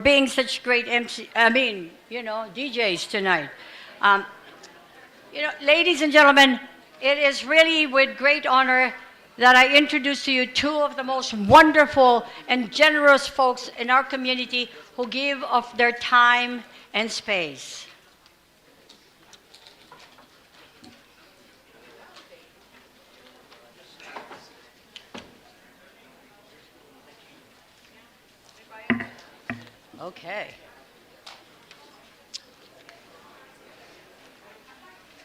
being such great DJs tonight. Um, Ladies and gentlemen, it is really with great honor that I introduce to you two of the most wonderful and generous folks in our community who give of their time and space. Okay.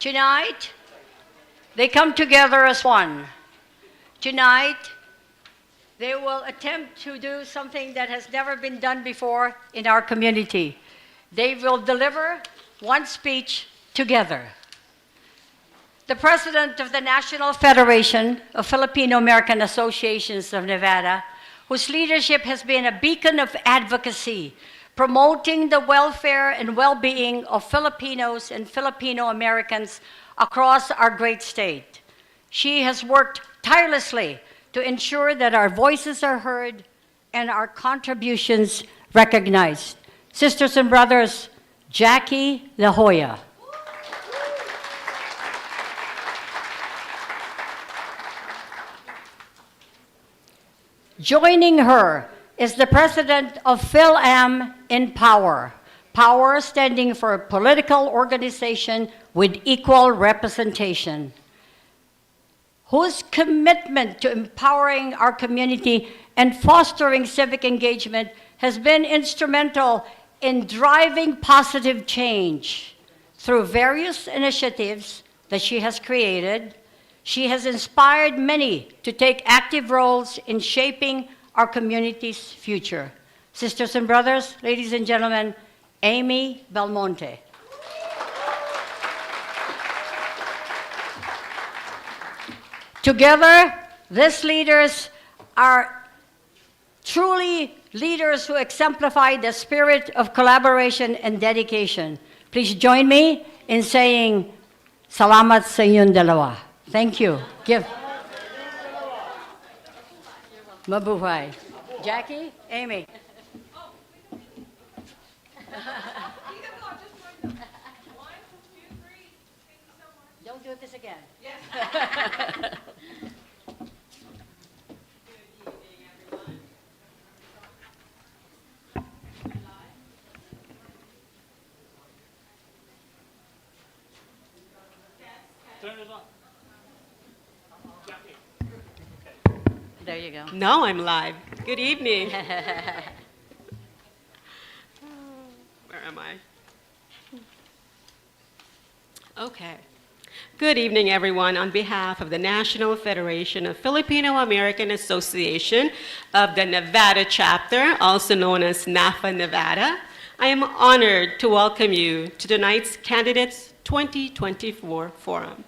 Tonight, they come together as one. Tonight, they will attempt to do something that has never been done before in our community. They will deliver one speech together. The president of the National Federation of Filipino American Associations of Nevada, whose leadership has been a beacon of advocacy, promoting the welfare and well-being of Filipinos and Filipino Americans across our great state. She has worked tirelessly to ensure that our voices are heard and our contributions recognized. Sisters and brothers, Jackie La Joya. Joining her is the president of Fil-Am in Power. Power standing for a political organization with equal representation, whose commitment to empowering our community and fostering civic engagement has been instrumental in driving positive change. Through various initiatives that she has created, she has inspired many to take active roles in shaping our community's future. Sisters and brothers, ladies and gentlemen, Amy Belmonte. Together, these leaders are truly leaders who exemplify the spirit of collaboration and dedication. Please join me in saying, Salamat sa inyong dalawa. Thank you. Give. Mabuhay. Jackie, Amy. Don't do this again. Yes. Turn it on. There you go. Now I'm live. Good evening. Where am I? Okay. Good evening, everyone. On behalf of the National Federation of Filipino American Association of the Nevada chapter, also known as NAFA Nevada, I am honored to welcome you to tonight's Candidates 2024 Forum.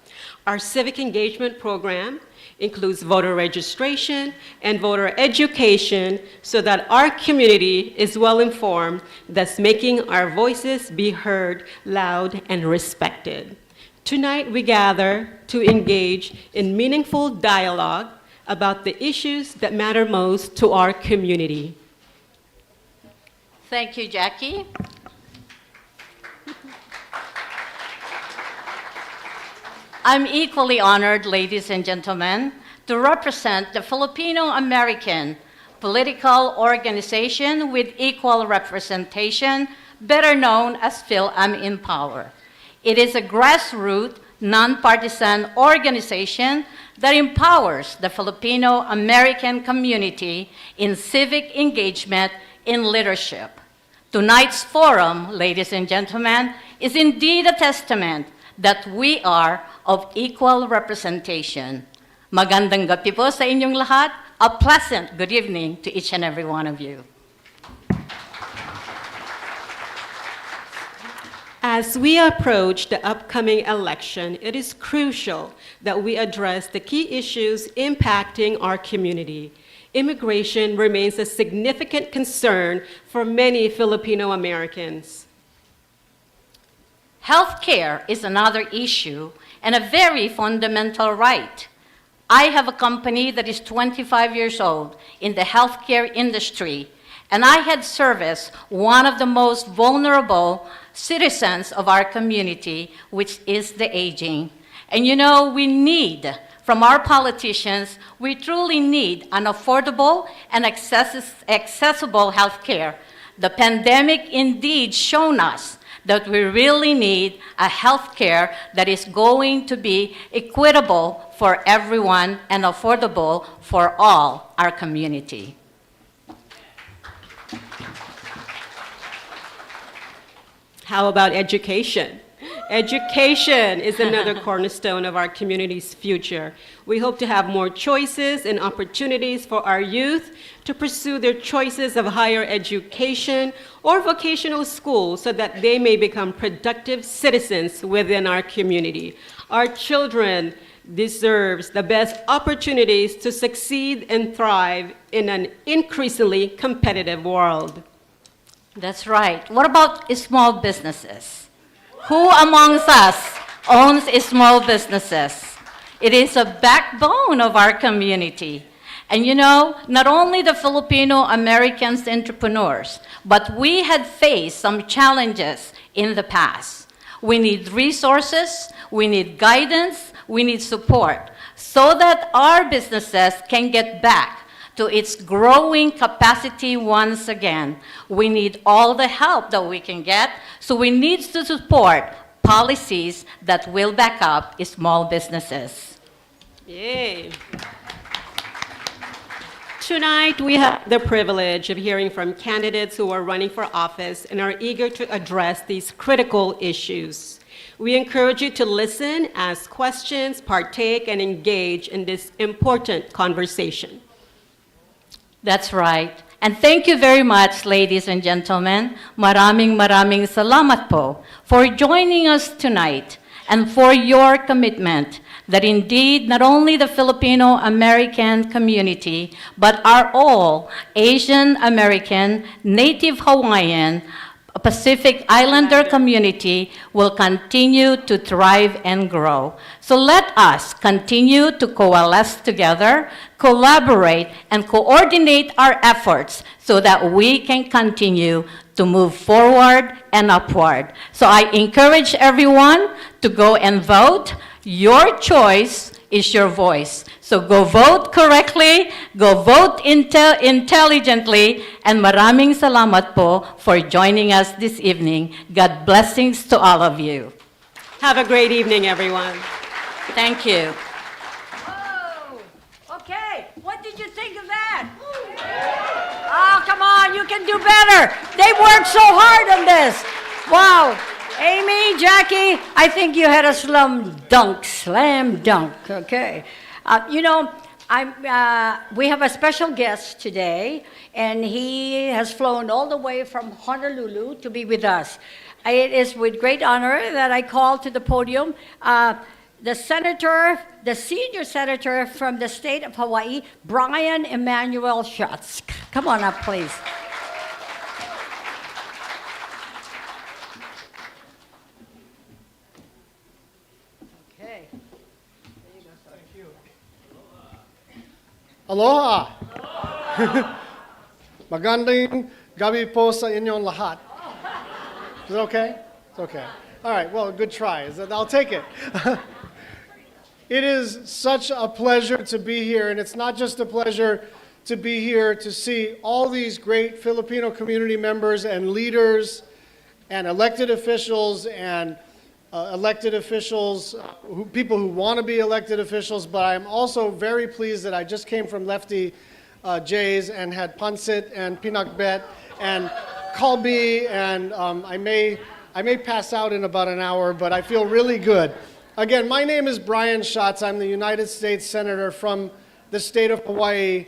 Our civic engagement program includes voter registration and voter education so that our community is well informed, thus making our voices be heard loud and respected. Tonight we gather to engage in meaningful dialogue about the issues that matter most to our community. Thank you, Jackie. I'm equally honored, ladies and gentlemen, to represent the Filipino American political organization with equal representation, better known as Fil-Am in Power. It is a grassroots, nonpartisan organization that empowers the Filipino American community in civic engagement in leadership. Tonight's forum, ladies and gentlemen, is indeed a testament that we are of equal representation. Magandang gabi po sa inyong lahat. A pleasant good evening to each and every one of you. As we approach the upcoming election, it is crucial that we address the key issues impacting our community. Immigration remains a significant concern for many Filipino Americans. Healthcare is another issue and a very fundamental right. I have a company that is 25 years old in the healthcare industry, And I had serviced one of the most vulnerable citizens of our community, which is the aging. And you know, we need, from our politicians, we truly need an affordable and accessible health care. The pandemic indeed shown us that we really need a health care that is going to be equitable for everyone and affordable for all our community. How about education? Education is another cornerstone of our community's future. We hope to have more choices and opportunities for our youth to pursue their choices of higher education or vocational school so that they may become productive citizens within our community. Our children deserve the best opportunities to succeed and thrive in an increasingly competitive world. That's right. What about small businesses? Who amongst us owns small businesses? It is a backbone of our community. And you know, not only the Filipino Americans entrepreneurs, but we had faced some challenges in the past. We need resources, we need guidance, we need support so that our businesses can get back to its growing capacity once again. We need all the help that we can get, so we need to support policies that will back up small businesses. Yay. Tonight, we have the privilege of hearing from candidates who are running for office and are eager to address these critical issues. We encourage you to listen, ask questions, partake, and engage in this important conversation. That's right. And thank you very much, ladies and gentlemen. Maraming salamat po for joining us tonight and for your commitment that indeed not only the Filipino American community, but our all Asian American, Native Hawaiian, Pacific Islander community will continue to thrive and grow. So let us continue to coalesce together, collaborate, and coordinate our efforts so that we can continue to move forward and upward. So I encourage everyone to go and vote. Your choice is your voice. So go vote correctly, go vote intelligently, and maraming salamat po for joining us this evening. God blessings to all of you. Have a great evening, everyone. Thank you. Oh, okay. What did you think of that? Oh, come on, you can do better. They worked so hard on this. Wow. Amy, Jackie, I think you had a slam dunk. Okay. You know, we have a special guest today, and he has flown all the way from Honolulu to be with us. It is with great honor that I call to the podium the senior senator from the state of Hawaii, Brian Emmanuel Schatz. Come on up, please. Aloha! Magandang gabi po sa inyong lahat. Is it okay? It's okay. All right, well, good try. I'll take it. It is such a pleasure to be here, and it's not just a pleasure to be here to see all these great Filipino community members and leaders and elected officials and people who want to be elected officials, but I'm also very pleased that I just came from Lefty J's and had pancit and pinakbet and kalbi, and I may pass out in about an hour, but I feel really good. Again, my name is Brian Schatz. I'm the United States Senator from the state of Hawaii,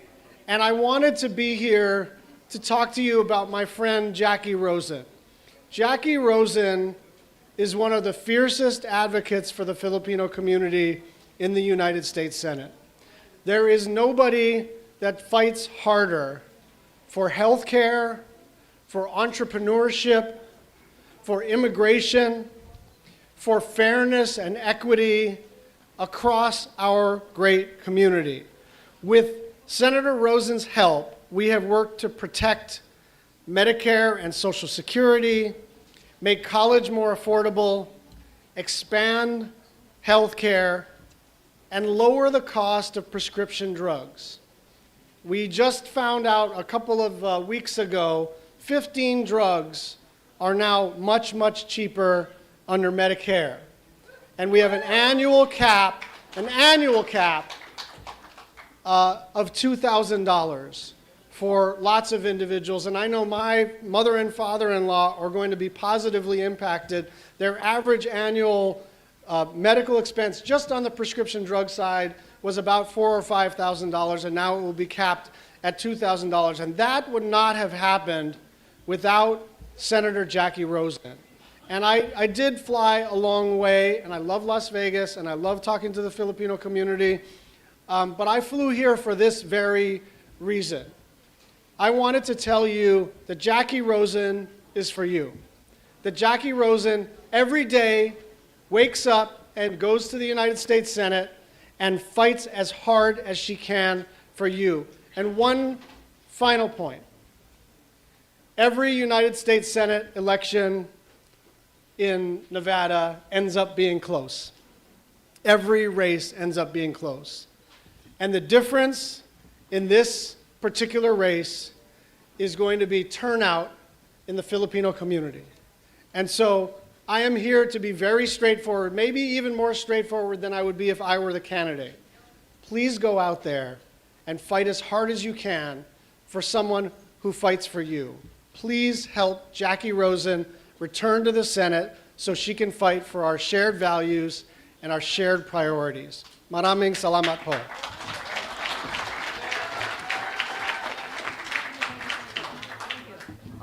and I wanted to be here to talk to you about my friend Jackie Rosen. Jackie Rosen is one of the fiercest advocates for the Filipino community in the United States Senate. There is nobody that fights harder for health care, for entrepreneurship, for immigration, for fairness and equity across our great community. With Senator Rosen's help, we have worked to protect Medicare and Social Security, make college more affordable, expand health care, and lower the cost of prescription drugs. We just found out a couple of weeks ago, 15 drugs are now much, much cheaper under Medicare. And we have an annual cap of $2,000 for lots of individuals. And I know my mother and father-in-law are going to be positively impacted. Their average annual medical expense just on the prescription drug side was about $4,000 or $5,000, and now it will be capped at $2,000. And that would not have happened without Senator Jackie Rosen. And I did fly a long way, and I love Las Vegas, and I love talking to the Filipino community, but I flew here for this very reason. I wanted to tell you that Jackie Rosen is for you. That Jackie Rosen every day wakes up and goes to the United States Senate and fights as hard as she can for you. And one final point. Every United States Senate election in Nevada ends up being close. Every race ends up being close. And the difference in this particular race is going to be turnout in the Filipino community. And so I am here to be very straightforward, maybe even more straightforward than I would be if I were the candidate. Please go out there and fight as hard as you can for someone who fights for you. Please help Jackie Rosen return to the Senate so she can fight for our shared values and our shared priorities. Maraming salamat po.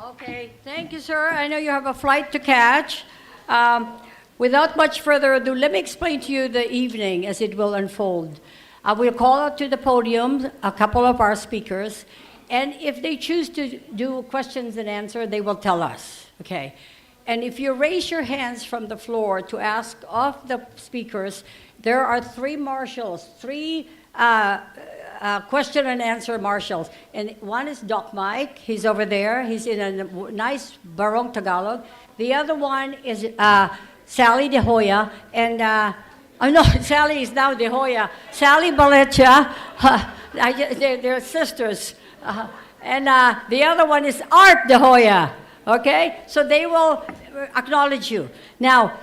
Okay, thank you, sir. I know you have a flight to catch. Without much further ado, let me explain to you the evening as it will unfold. We'll call out to the podium a couple of our speakers, and if they choose to do questions and answer, they will tell us, okay? And if you raise your hands from the floor to ask of the speakers, there are three marshals, three question and answer marshals. And one is Doc Mike, he's over there. He's in a nice Barong Tagalog. The other one is Sally De Hoya, and oh no, Sally is now De Hoya. Sally Balecha, they're sisters. And the other one is Art De Hoya, okay? So they will acknowledge you. Now,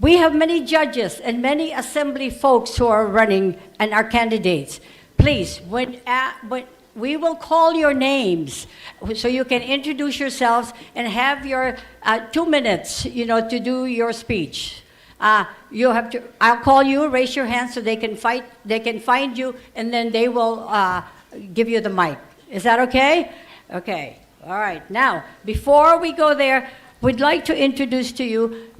we have many judges and many assembly folks who are running and are candidates. Please, when we will call your names so you can introduce yourselves and have your 2 minutes, to do your speech. You have to. I'll call you. Raise your hand so they can find you, and then they will give you the mic. Is that okay? Okay. All right. Now, before we go there, we'd like to introduce to you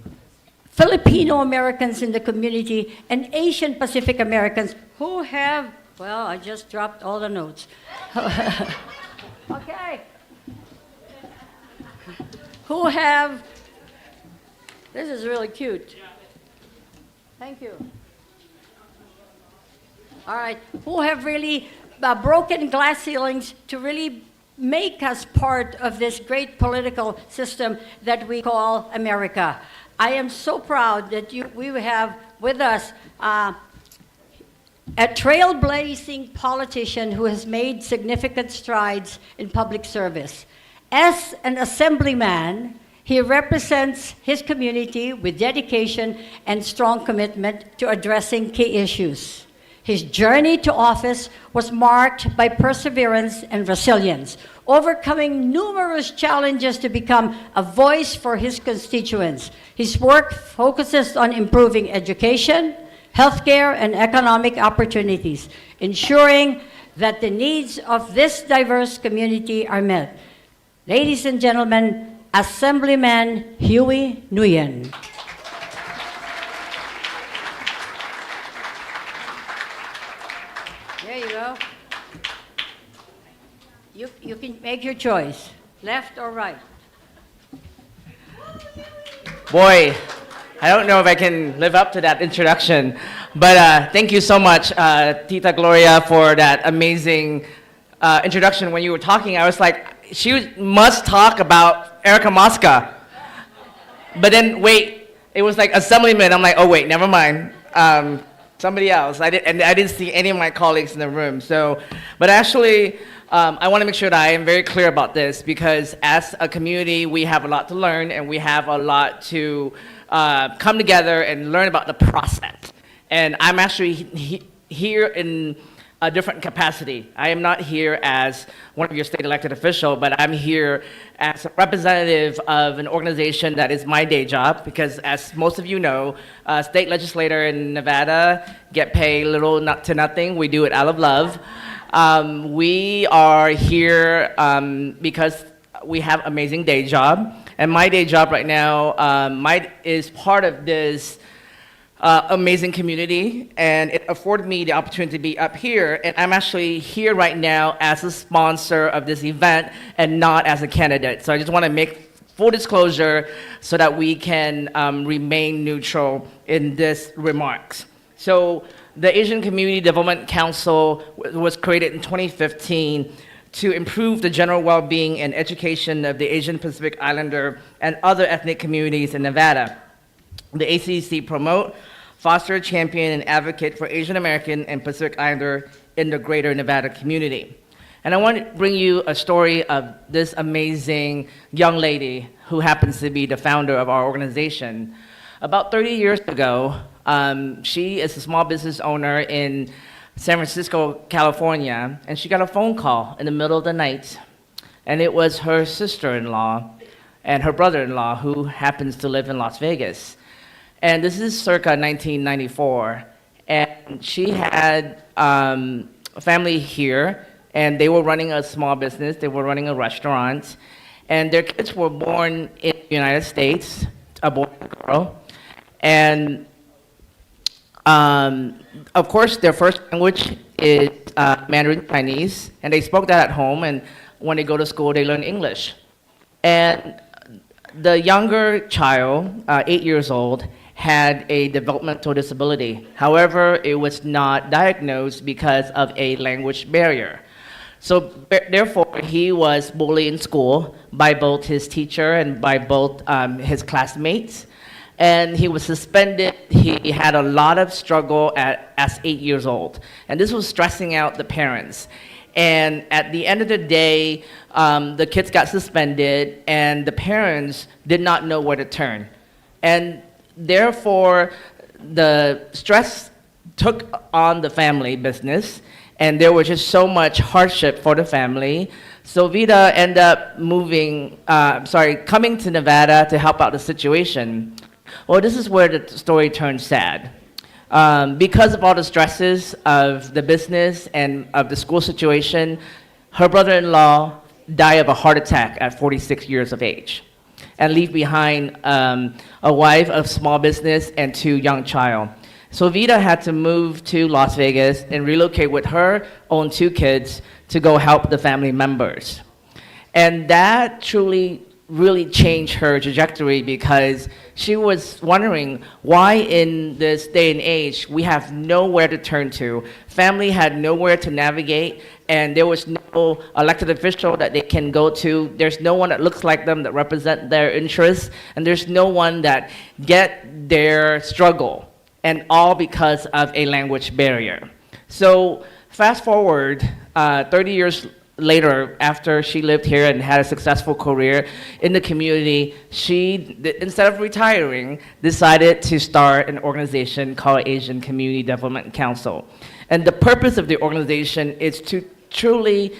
Filipino Americans in the community and Asian Pacific Americans who have. Well, I just dropped all the notes. Okay. Who have, this is really cute. Thank you. All right. Who have really broken glass ceilings to really make us part of this great political system that we call America. I am so proud that we have with us a trailblazing politician who has made significant strides in public service. As an assemblyman, he represents his community with dedication and strong commitment to addressing key issues. His journey to office was marked by perseverance and resilience, overcoming numerous challenges to become a voice for his constituents. His work focuses on improving education, healthcare, and economic opportunities, ensuring that the needs of this diverse community are met. Ladies and gentlemen, Assemblyman Huey Nguyen. There you go. You can make your choice, left or right. Boy, I don't know if I can live up to that introduction, but thank you so much, Tita Gloria, for that amazing introduction. When you were talking, I was like, she must talk about Erica Mosca. But then, wait, it was like assemblyman. I'm like, oh, wait, never mind. Somebody else. I didn't see any of my colleagues in the room. So, but actually, I want to make sure that I am very clear about this, because as a community, we have a lot to learn, and we have a lot to come together and learn about the process. And I'm actually here in a different capacity. I am not here as one of your state elected officials, but I'm here as a representative of an organization that is my day job, because as most of you know, state legislator in Nevada get paid little to nothing. We do it out of love. We are here because we have amazing day job. And my day job right now is part of this amazing community, and it afforded me the opportunity to be up here. And I'm actually here right now as a sponsor of this event and not as a candidate. So I just want to make full disclosure so that we can remain neutral in this remarks. So the Asian Community Development Council was created in 2015 to improve the general well-being and education of the Asian Pacific Islander and other ethnic communities in Nevada. The ACC promote, foster, champion, and advocate for Asian American and Pacific Islander in the greater Nevada community. And I want to bring you a story of this amazing young lady who happens to be the founder of our organization. About 30 years ago, she is a small business owner in San Francisco, California, and she got a phone call in the middle of the night, and it was her sister-in-law and her brother-in-law who happens to live in Las Vegas. And this is circa 1994, and she had a family here, and they were running a small business, they were running a restaurant, and their kids were born in the United States, a boy and a girl, and of course, their first language is Mandarin Chinese, and they spoke that at home, and when they go to school, they learn English. And the younger child, 8 years old, had a developmental disability. However, it was not diagnosed because of a language barrier. So therefore, he was bullied in school by both his teacher and by both his classmates. And he was suspended. He had a lot of struggle as 8 years old. And this was stressing out the parents. And at the end of the day, the kids got suspended, and the parents did not know where to turn. And therefore, the stress took on the family business, and there was just so much hardship for the family. So Vida ended up coming to Nevada to help out the situation. Well, this is where the story turns sad. Because of all the stresses of the business and of the school situation, her brother-in-law died of a heart attack at 46 years of age, and leave behind a wife of small business and 2 young child. So Vida had to move to Las Vegas and relocate with her own 2 kids to go help the family members. And that truly really changed her trajectory, because she was wondering why in this day and age we have nowhere to turn to. Family had nowhere to navigate, and there was no elected official that they can go to. There's no one that looks like them that represent their interests, and there's no one that get their struggle, and all because of a language barrier. So fast forward 30 years later, after she lived here and had a successful career in the community, she, instead of retiring, decided to start an organization called Asian Community Development Council. And the purpose of the organization is to truly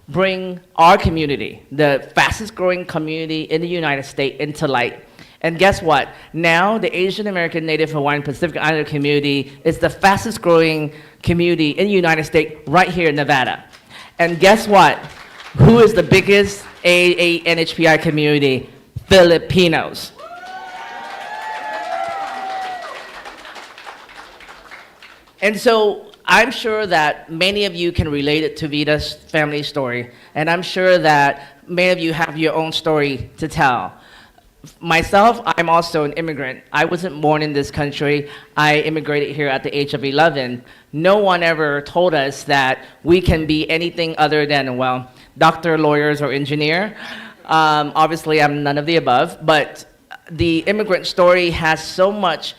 bring our community, the fastest growing community in the United States, into light. And guess what? Now the Asian American, Native Hawaiian, Pacific Islander community is the fastest growing community in the United States right here in Nevada. And guess what? Who is the biggest NHPI community? Filipinos. And so I'm sure that many of you can relate it to Vida's family story. And I'm sure that many of you have your own story to tell. Myself, I'm also an immigrant. I wasn't born in this country. I immigrated here at the age of 11. No one ever told us that we can be anything other than, well, doctor, lawyers, or engineer. Obviously, I'm none of the above, but the immigrant story has so much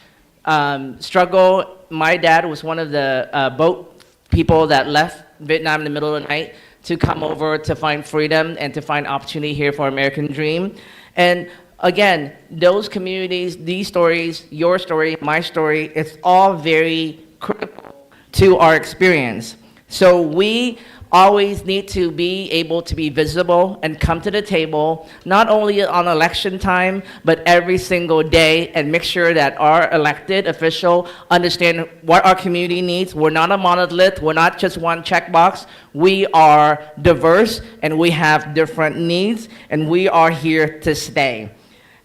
struggle. My dad was one of the boat people that left Vietnam in the middle of the night to come over to find freedom and to find opportunity here for American dream. And again, those communities, these stories, your story, my story, it's all very critical to our experience. So we always need to be able to be visible and come to the table, not only on election time, but every single day, and make sure that our elected official understand what our community needs. We're not a monolith. We're not just one checkbox. We are diverse, and we have different needs, and we are here to stay.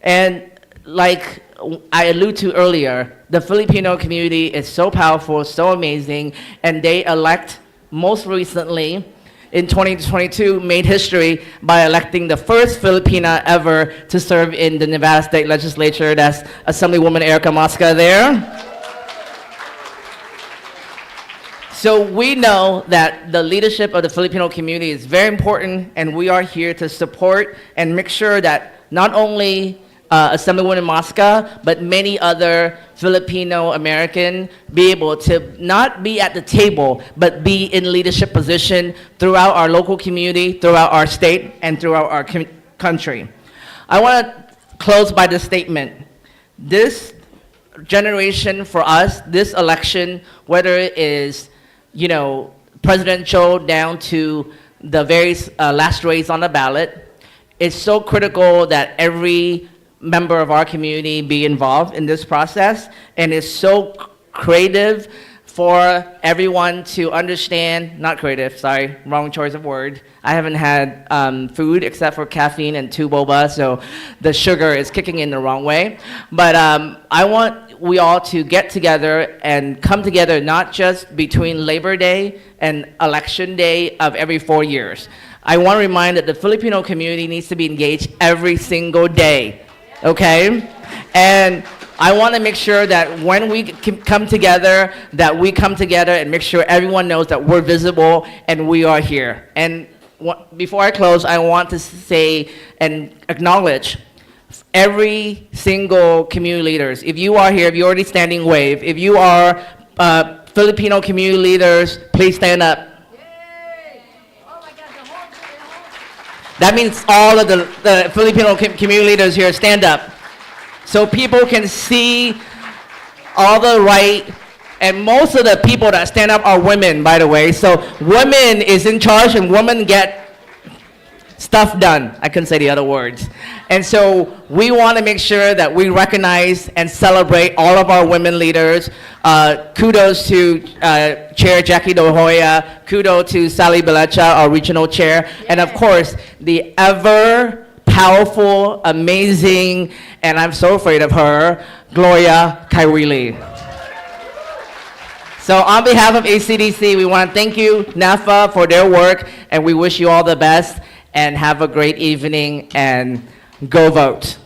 And like I alluded to earlier, the Filipino community is so powerful, so amazing, and they elect most recently, in 2022, made history by electing the first Filipina ever to serve in the Nevada State Legislature. That's Assemblywoman Erica Mosca there. So we know that the leadership of the Filipino community is very important, and we are here to support and make sure that not only Assemblywoman Mosca, but many other Filipino American be able to not be at the table, but be in leadership position throughout our local community, throughout our state, and throughout our country. I want to close by this statement. This generation for us, this election, whether it is, presidential down to the very last race on the ballot, it's so critical that every member of our community be involved in this process, and it's so creative for everyone to understand, not creative, sorry, wrong choice of word. I haven't had food except for caffeine and 2 boba, so the sugar is kicking in the wrong way. But I want we all to get together and come together, not just between Labor Day and Election Day of every 4 years. I want to remind that the Filipino community needs to be engaged every single day. Okay? And I want to make sure that when we come together, that we come together and make sure everyone knows that we're visible and we are here. And before I close, I want to say and acknowledge every single community leaders. If you are here, if you're already standing, wave. If you are Filipino community leaders, please stand up. That means all of the Filipino community leaders here, stand up. So people can see all the right, and most of the people that stand up are women, by the way. So women is in charge, and women get stuff done. I couldn't say the other words. And so we want to make sure that we recognize and celebrate all of our women leaders. Kudos to Chair Jackie De Hoya. Kudos to Sally Belecha, our regional chair. And of course, the ever powerful, amazing, and I'm so afraid of her, Gloria Kaiwili. So on behalf of ACDC, we want to thank you, NAFA, for their work, and we wish you all the best, and have a great evening, and go vote.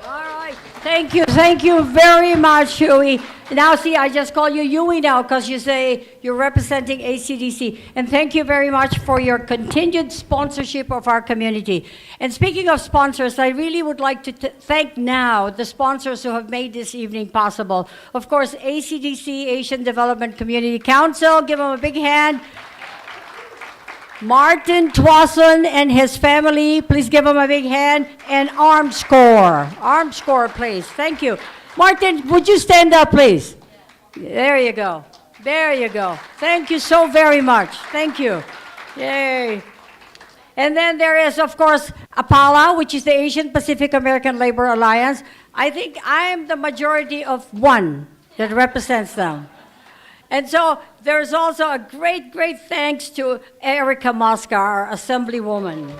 All right. Thank you very much, Huey. Now, see, I just call you Huey now because you say you're representing ACDC. And thank you very much for your continued sponsorship of our community. And speaking of sponsors, I really would like to thank now the sponsors who have made this evening possible. Of course, ACDC, Asian Development Community Council. Give them a big hand. Martin Twason and his family, please give him a big hand. And ArmScore, please. Thank you. Martin, would you stand up, please? There you go. There you go. Thank you so very much. Thank you. Yay. And then there is, of course, APALA, which is the Asian Pacific American Labor Alliance. I think I am the majority of one that represents them. And so there's also a great, great thanks to Erica Mosca, our assemblywoman.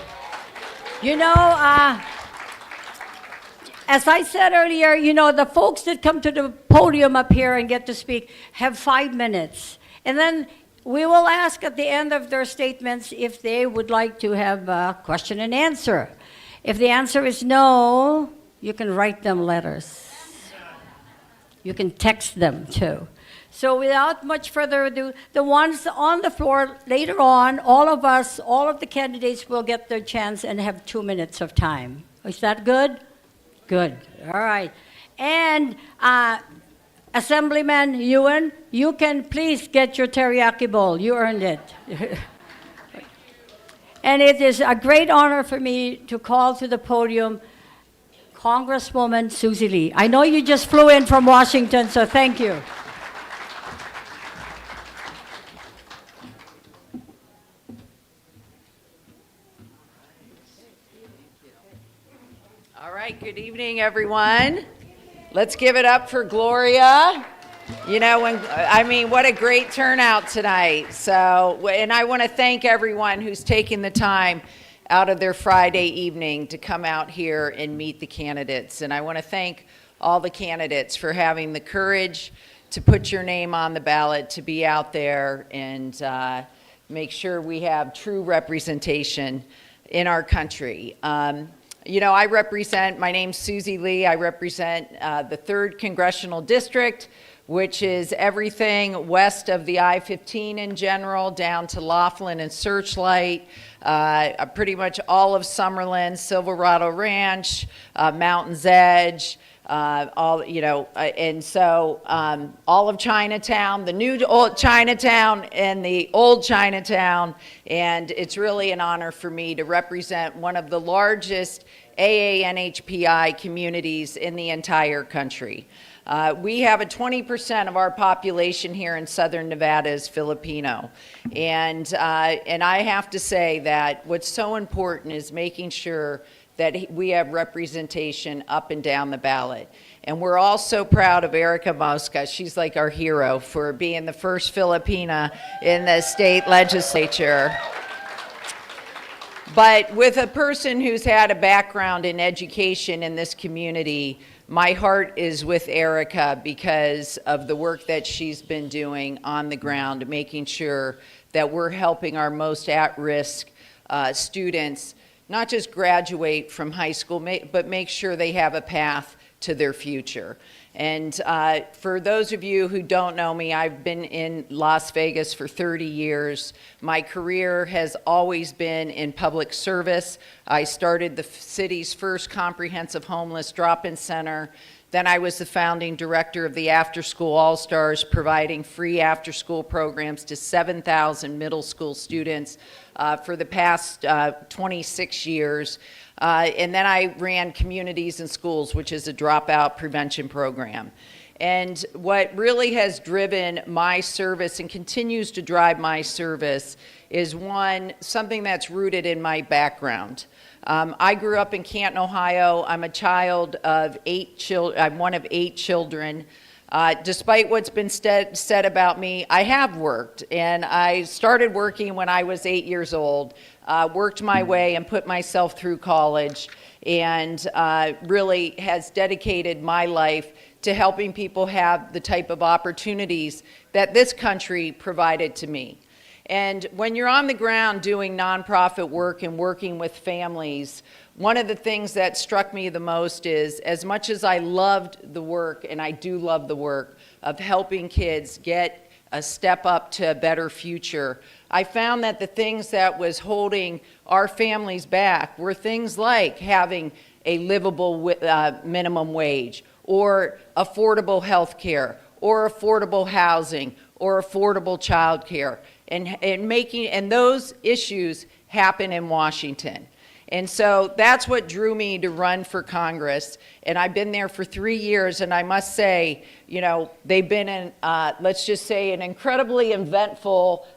As I said earlier, the folks that come to the podium up here and get to speak have 5 minutes. And then we will ask at the end of their statements if they would like to have a question and answer. If the answer is no, you can write them letters. You can text them too. So without much further ado, the ones on the floor later on, all of us, all of the candidates will get their chance and have 2 minutes of time. Is that good? Good. All right. And Assemblyman Ewan, you can please get your teriyaki bowl. You earned it. And it is a great honor for me to call to the podium Congresswoman Susie Lee. I know you just flew in from Washington, so thank you. All right, good evening, everyone. Let's give it up for Gloria. You know, what a great turnout tonight. So, and I want to thank everyone who's taking the time out of their Friday evening to come out here and meet the candidates. And I want to thank all the candidates for having the courage to put your name on the ballot, to be out there and make sure we have true representation in our country. My name's Susie Lee. I represent the 3rd Congressional District, which is everything west of the I-15 in general, down to Laughlin and Searchlight, pretty much all of Summerlin, Silverado Ranch, Mountain's Edge, all of Chinatown, the new old Chinatown and the old Chinatown, and it's really an honor for me to represent one of the largest AANHPI communities in the entire country. We have 20% of our population here in Southern Nevada is Filipino. And I have to say that what's so important is making sure that we have representation up and down the ballot. And we're all so proud of Erica Mosca. She's like our hero for being the first Filipina in the state legislature. But with a person who's had a background in education in this community, my heart is with Erica because of the work that she's been doing on the ground, making sure that we're helping our most at-risk students not just graduate from high school, but make sure they have a path to their future. And for those of you who don't know me, I've been in Las Vegas for 30 years. My career has always been in public service. I started the city's first comprehensive homeless drop-in center. Then I was the founding director of the After School All-Stars, providing free after-school programs to 7,000 middle school students for the past 26 years. And then I ran Communities and Schools, which is a dropout prevention program. And what really has driven my service and continues to drive my service is something that's rooted in my background. I grew up in Canton, Ohio. I'm a child of 8 children. I'm one of 8 children. Despite what's been said about me, I have worked, and I started working when I was 8 years old, worked my way and put myself through college, and really has dedicated my life to helping people have the type of opportunities that this country provided to me. And when you're on the ground doing nonprofit work and working with families, one of the things that struck me the most is, as much as I loved the work, and I do love the work, of helping kids get a step up to a better future, I found that the things that was holding our families back were things like having a livable minimum wage, or affordable health care, or affordable housing, or affordable child care. And those issues happen in Washington. And so that's what drew me to run for Congress. And I've been there for 3 years, and I must say, they've been in, let's just say, an incredibly eventful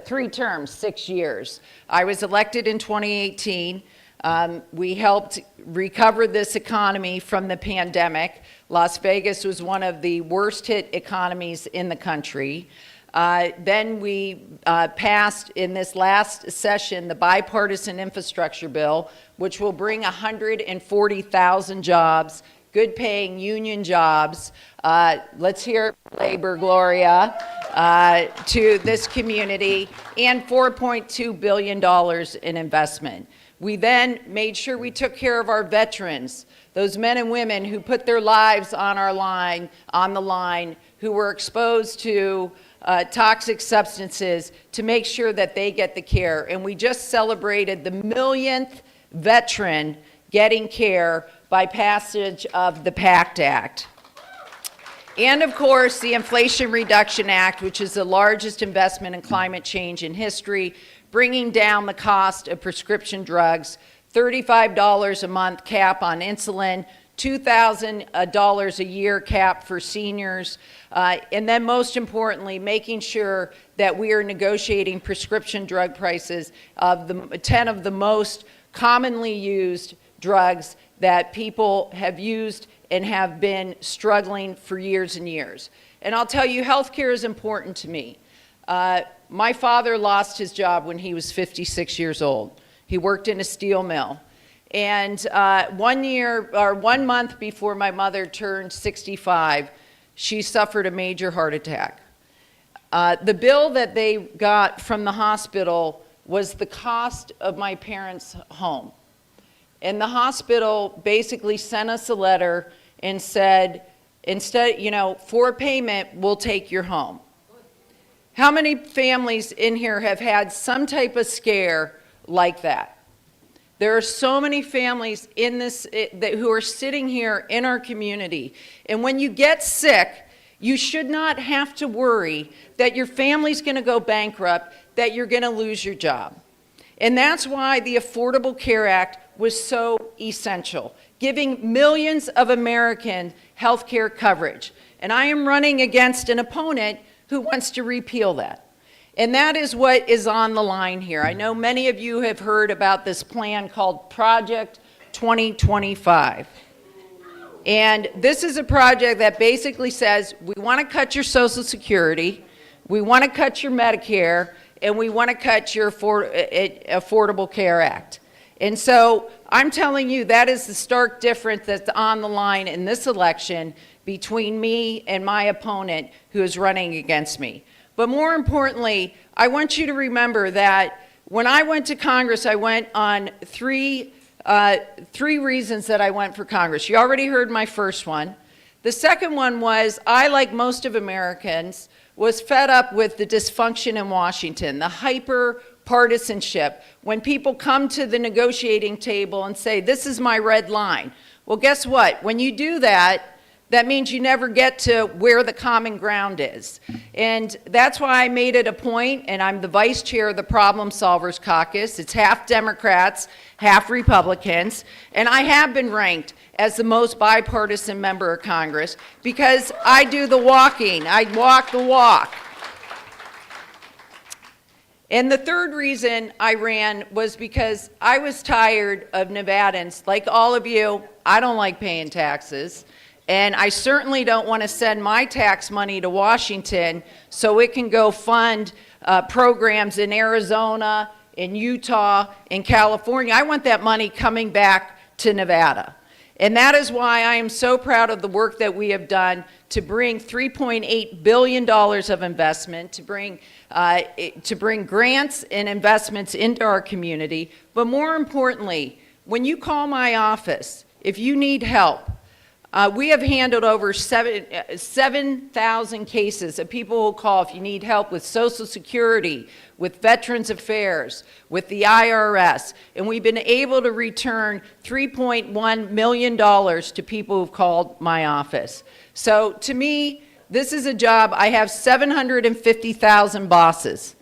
3 terms, 6 years. I was elected in 2018. We helped recover this economy from the pandemic. Las Vegas was one of the worst hit economies in the country. Then we passed in this last session the bipartisan infrastructure bill, which will bring 140,000 jobs, good paying union jobs. Let's hear it for labor, Gloria, to this community, and $4.2 billion in investment. We then made sure we took care of our veterans, those men and women who put their lives on the line, who were exposed to toxic substances to make sure that they get the care. And we just celebrated the millionth veteran getting care by passage of the PACT Act. And of course, the Inflation Reduction Act, which is the largest investment in climate change in history, bringing down the cost of prescription drugs, $35 a month cap on insulin, $2,000 a year cap for seniors, and then most importantly, making sure that we are negotiating prescription drug prices of the 10 of the most commonly used drugs that people have used and have been struggling for years and years. And I'll tell you, healthcare is important to me. My father lost his job when he was 56 years old. He worked in a steel mill. And 1 month before my mother turned 65, she suffered a major heart attack. The bill that they got from the hospital was the cost of my parents' home. And the hospital basically sent us a letter and said, instead, for payment, we'll take your home. How many families in here have had some type of scare like that? There are so many families in this who are sitting here in our community. And when you get sick, you should not have to worry that your family's going to go bankrupt, that you're going to lose your job. And that's why the Affordable Care Act was so essential, giving millions of Americans health care coverage. And I am running against an opponent who wants to repeal that. And that is what is on the line here. I know many of you have heard about this plan called Project 2025. And this is a project that basically says we want to cut your Social Security, we want to cut your Medicare, and we want to cut your Affordable Care Act. And so I'm telling you, that is the stark difference that's on the line in this election between me and my opponent who is running against me. But more importantly, I want you to remember that when I went to Congress, I went on three reasons that I went for Congress. You already heard my first one. The second one was I, like most of Americans, was fed up with the dysfunction in Washington, the hyper-partisanship. When people come to the negotiating table and say, this is my red line. Well, guess what? When you do that, that means you never get to where the common ground is. And that's why I made it a point, and I'm the vice chair of the Problem Solvers Caucus. It's half Democrats, half Republicans, and I have been ranked as the most bipartisan member of Congress because I do the walking. I walk the walk. And the third reason I ran was because I was tired of Nevadans. Like all of you, I don't like paying taxes. And I certainly don't want to send my tax money to Washington so it can go fund programs in Arizona, in Utah, in California. I want that money coming back to Nevada. And that is why I am so proud of the work that we have done to bring $3.8 billion of investment, to bring grants and investments into our community. But more importantly, when you call my office, if you need help, we have handled over 7,000 cases of people who call if you need help with Social Security, with Veterans Affairs, with the IRS, and we've been able to return $3.1 million to people who've called my office. So to me, this is a job. I have 750,000 bosses.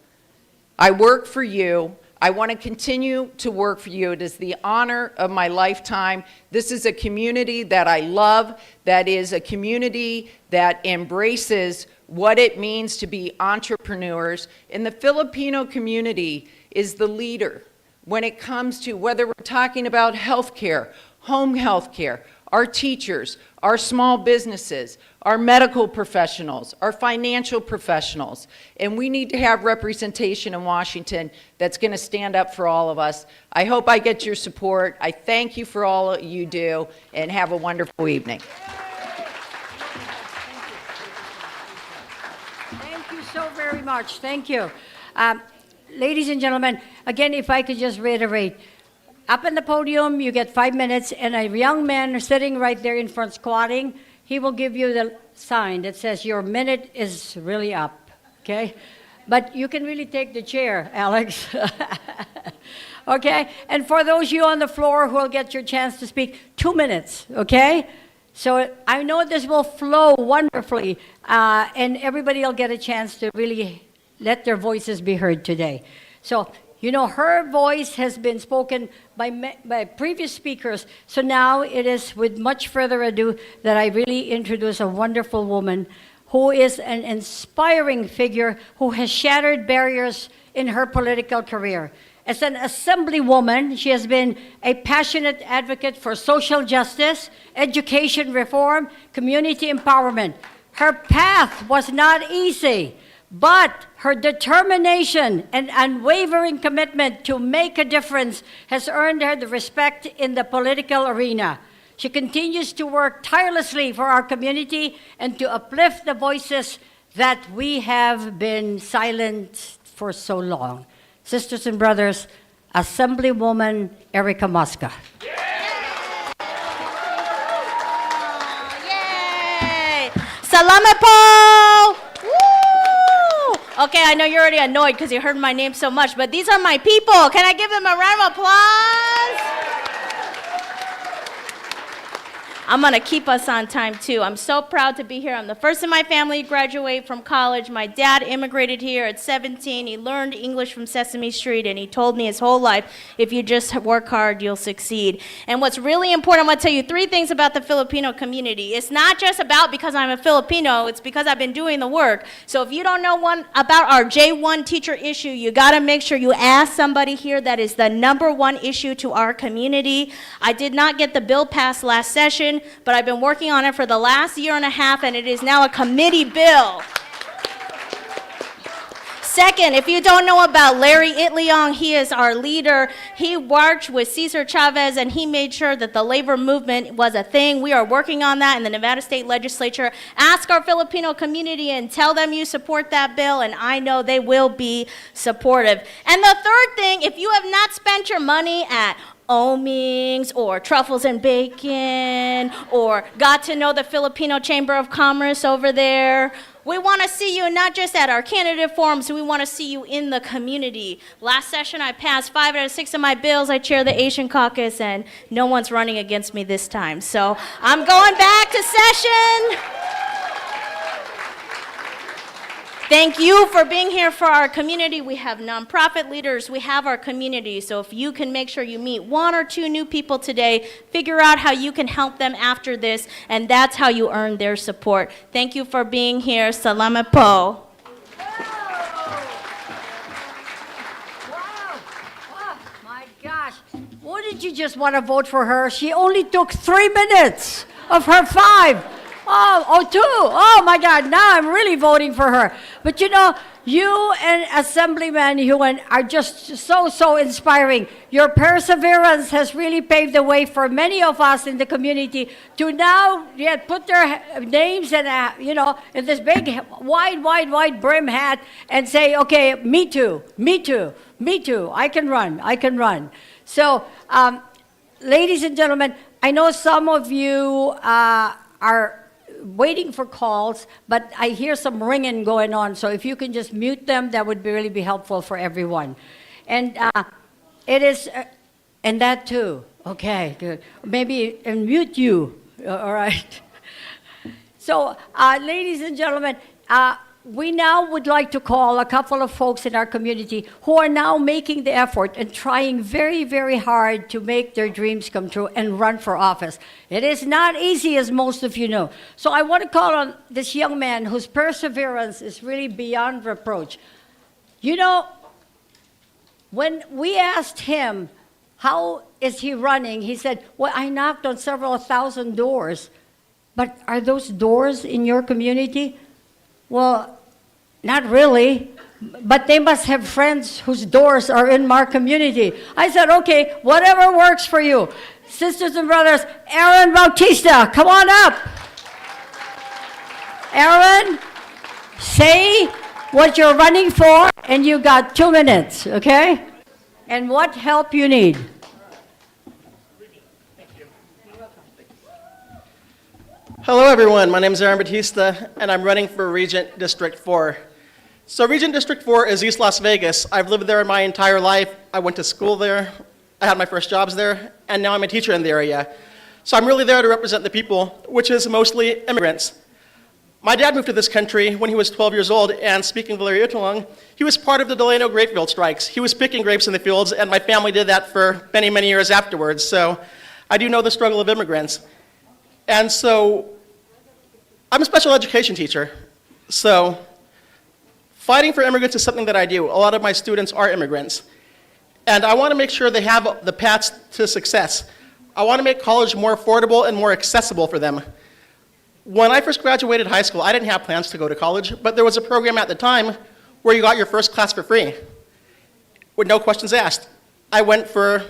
I work for you. I want to continue to work for you. It is the honor of my lifetime. This is a community that I love, that is a community that embraces what it means to be entrepreneurs. And the Filipino community is the leader when it comes to whether we're talking about healthcare, home healthcare, our teachers, our small businesses, our medical professionals, our financial professionals. And we need to have representation in Washington that's going to stand up for all of us. I hope I get your support. I thank you for all you do, and have a wonderful evening. Thank you so very much. Thank you. Ladies and gentlemen, again, if I could just reiterate, up in the podium, you get 5 minutes, and a young man sitting right there in front squatting, he will give you the sign that says your minute is really up, okay? But you can really take the chair, Alex. Okay? And for those of you on the floor who will get your chance to speak, 2 minutes, okay? So I know this will flow wonderfully, and everybody will get a chance to really let their voices be heard today. So, you know, her voice has been spoken by previous speakers, so now it is with much further ado that I really introduce a wonderful woman who is an inspiring figure who has shattered barriers in her political career. As an assemblywoman, she has been a passionate advocate for social justice, education reform, community empowerment. Her path was not easy, but her determination and unwavering commitment to make a difference has earned her the respect in the political arena. She continues to work tirelessly for our community and to uplift the voices that we have been silent for so long. Sisters and brothers, Assemblywoman Erica Mosca. Yay! Salamat po! Woo! Okay, I know you're already annoyed because you heard my name so much, but these are my people. Can I give them a round of applause? I'm going to keep us on time, too. I'm so proud to be here. I'm the first in my family to graduate from college. My dad immigrated here at 17. He learned English from Sesame Street, and he told me his whole life, if you just work hard, you'll succeed. And what's really important, I'm going to tell you 3 things about the Filipino community. It's not just about because I'm a Filipino. It's because I've been doing the work. So if you don't know about our J1 teacher issue, you got to make sure you ask somebody here. That is the #1 issue to our community. I did not get the bill passed last session, but I've been working on it for the last 1.5 years, and it is now a committee bill. Second, if you don't know about Larry Itliong, he is our leader. He worked with Cesar Chavez, and he made sure that the labor movement was a thing. We are working on that in the Nevada State Legislature. Ask our Filipino community and tell them you support that bill, and I know they will be supportive. And the third thing, if you have not spent your money at Oming's or Truffles and Bacon or got to know the Filipino Chamber of Commerce over there, we want to see you not just at our candidate forums, we want to see you in the community. Last session I passed 5 out of 6 of my bills. I chair the Asian caucus and no one's running against me this time. So I'm going back to session. Thank you for being here for our community. We have nonprofit leaders. We have our community. So if you can make sure you meet 1 or 2 new people today, figure out how you can help them after this, and that's how you earn their support. Thank you for being here. Salamat po. Oh, my gosh. Wouldn't you just want to vote for her? She only took 3 minutes of her 5. Oh, 2. Oh, my God. Now I'm really voting for her. But you know, you and Assemblyman Hewen are just so inspiring. Your perseverance has really paved the way for many of us in the community to now put their names in, in this big, wide brim hat and say, okay, me too, I can run. So, ladies and gentlemen, I know some of you are waiting for calls, but I hear some ringing going on. So if you can just mute them, that would really be helpful for everyone. And it is, and that too. Okay, good. Maybe and mute you. All right. So, ladies and gentlemen, we now would like to call a couple of folks in our community who are now making the effort and trying very, very hard to make their dreams come true and run for office. It is not easy, as most of you know. So I want to call on this young man whose perseverance is really beyond reproach. You know, when we asked him, how is he running? He said, well, I knocked on several thousand doors. But are those doors in your community? Well, not really, but they must have friends whose doors are in our community. I said, okay, whatever works for you. Sisters and brothers, Aaron Bautista, come on up. Aaron, say what you're running for, and you got 2 minutes, okay? And what help you need. Hello, everyone. My name is Aaron Batista, and I'm running for Regent District 4. So Regent District 4 is East Las Vegas. I've lived there my entire life. I went to school there. I had my first jobs there, and now I'm a teacher in the area. So I'm really there to represent the people, which is mostly immigrants. My dad moved to this country when he was 12 years old, and speaking of Larry Itulong, he was part of the Delano grapefield strikes. He was picking grapes in the fields, and my family did that for many, many years afterwards. So I do know the struggle of immigrants. And so I'm a special education teacher. So fighting for immigrants is something that I do. A lot of my students are immigrants. And I want to make sure they have the paths to success. I want to make college more affordable and more accessible for them. When I first graduated high school, I didn't have plans to go to college, but there was a program at the time where you got your first class for free, with no questions asked. I went for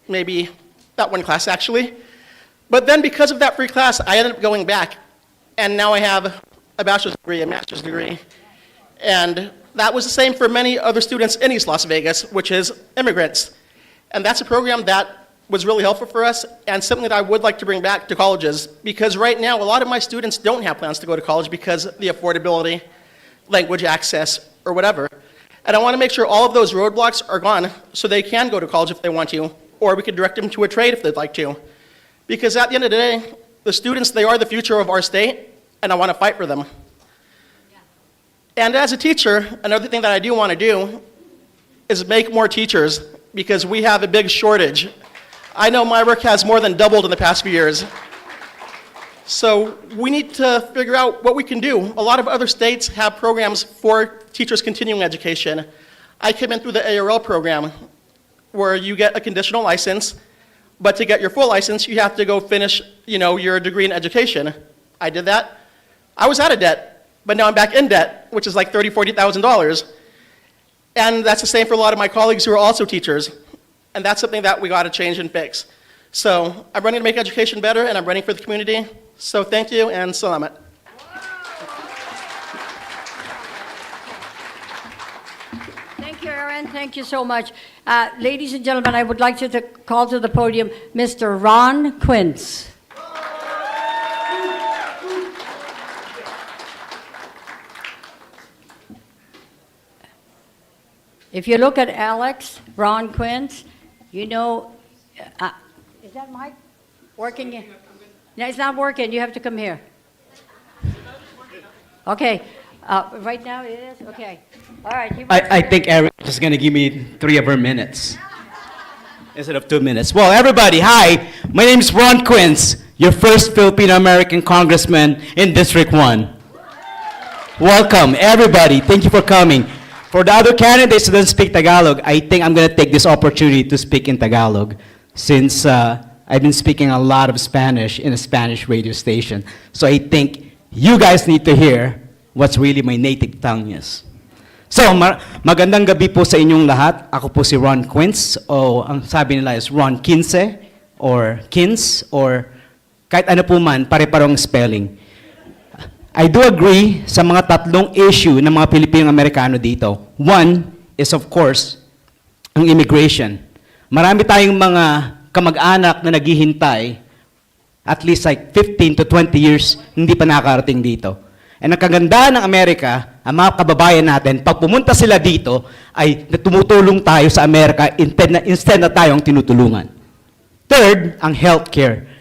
maybe that one class, actually. But then because of that free class, I ended up going back, and now I have a bachelor's degree, a master's degree. And that was the same for many other students in East Las Vegas, which is immigrants. And that's a program that was really helpful for us, and something that I would like to bring back to colleges, because right now a lot of my students don't have plans to go to college because of the affordability, language access, or whatever. And I want to make sure all of those roadblocks are gone so they can go to college if they want to, or we could direct them to a trade if they'd like to. Because at the end of the day, the students, they are the future of our state, and I want to fight for them. And as a teacher, another thing that I do want to do is make more teachers, because we have a big shortage. I know my work has more than doubled in the past few years. So we need to figure out what we can do. A lot of other states have programs for teachers' continuing education. I came in through the ARL program, where you get a conditional license, but to get your full license, you have to go finish, your degree in education. I did that. I was out of debt, but now I'm back in debt, which is like $30,000, $40,000. And that's the same for a lot of my colleagues who are also teachers. And that's something that we got to change and fix. So I'm running to make education better, and I'm running for the community. So thank you, and salamat. Thank you, Aaron. Thank you so much. Ladies and gentlemen, I would like to call to the podium Mr. Ron Quince. If you look at Alex, Ron Quince, is that mic working? No, it's not working. You have to come here. Okay. Right now it is? Okay. All right. I think Eric is going to give me 3 of her minutes instead of 2 minutes. Well, everybody, hi. My name is Ron Quince, your first Filipino-American congressman in District 1. Welcome, everybody. Thank you for coming. For the other candidates who don't speak Tagalog, I think I'm going to take this opportunity to speak in Tagalog, since I've been speaking a lot of Spanish in a Spanish radio station. So I think you guys need to hear what's really my native tongue is. So, magandang gabi po sa inyong lahat. Ako po si Ron Quince, o ang sabi nila is Ron Quince, or Quince, or kahit ano po man, pare-parong spelling. I do agree sa mga tatlong issue ng mga Pilipinong-Amerikano dito. One is, of course, ang immigration. Marami tayong mga kamag-anak na naghihintay, at least like 15 to 20 years, hindi pa nakarating dito. And ang kagandahan ng Amerika, ang mga kababayan natin, pag pumunta sila dito, ay tumutulong tayo sa Amerika instead na tayong tinutulungan. Third, ang healthcare.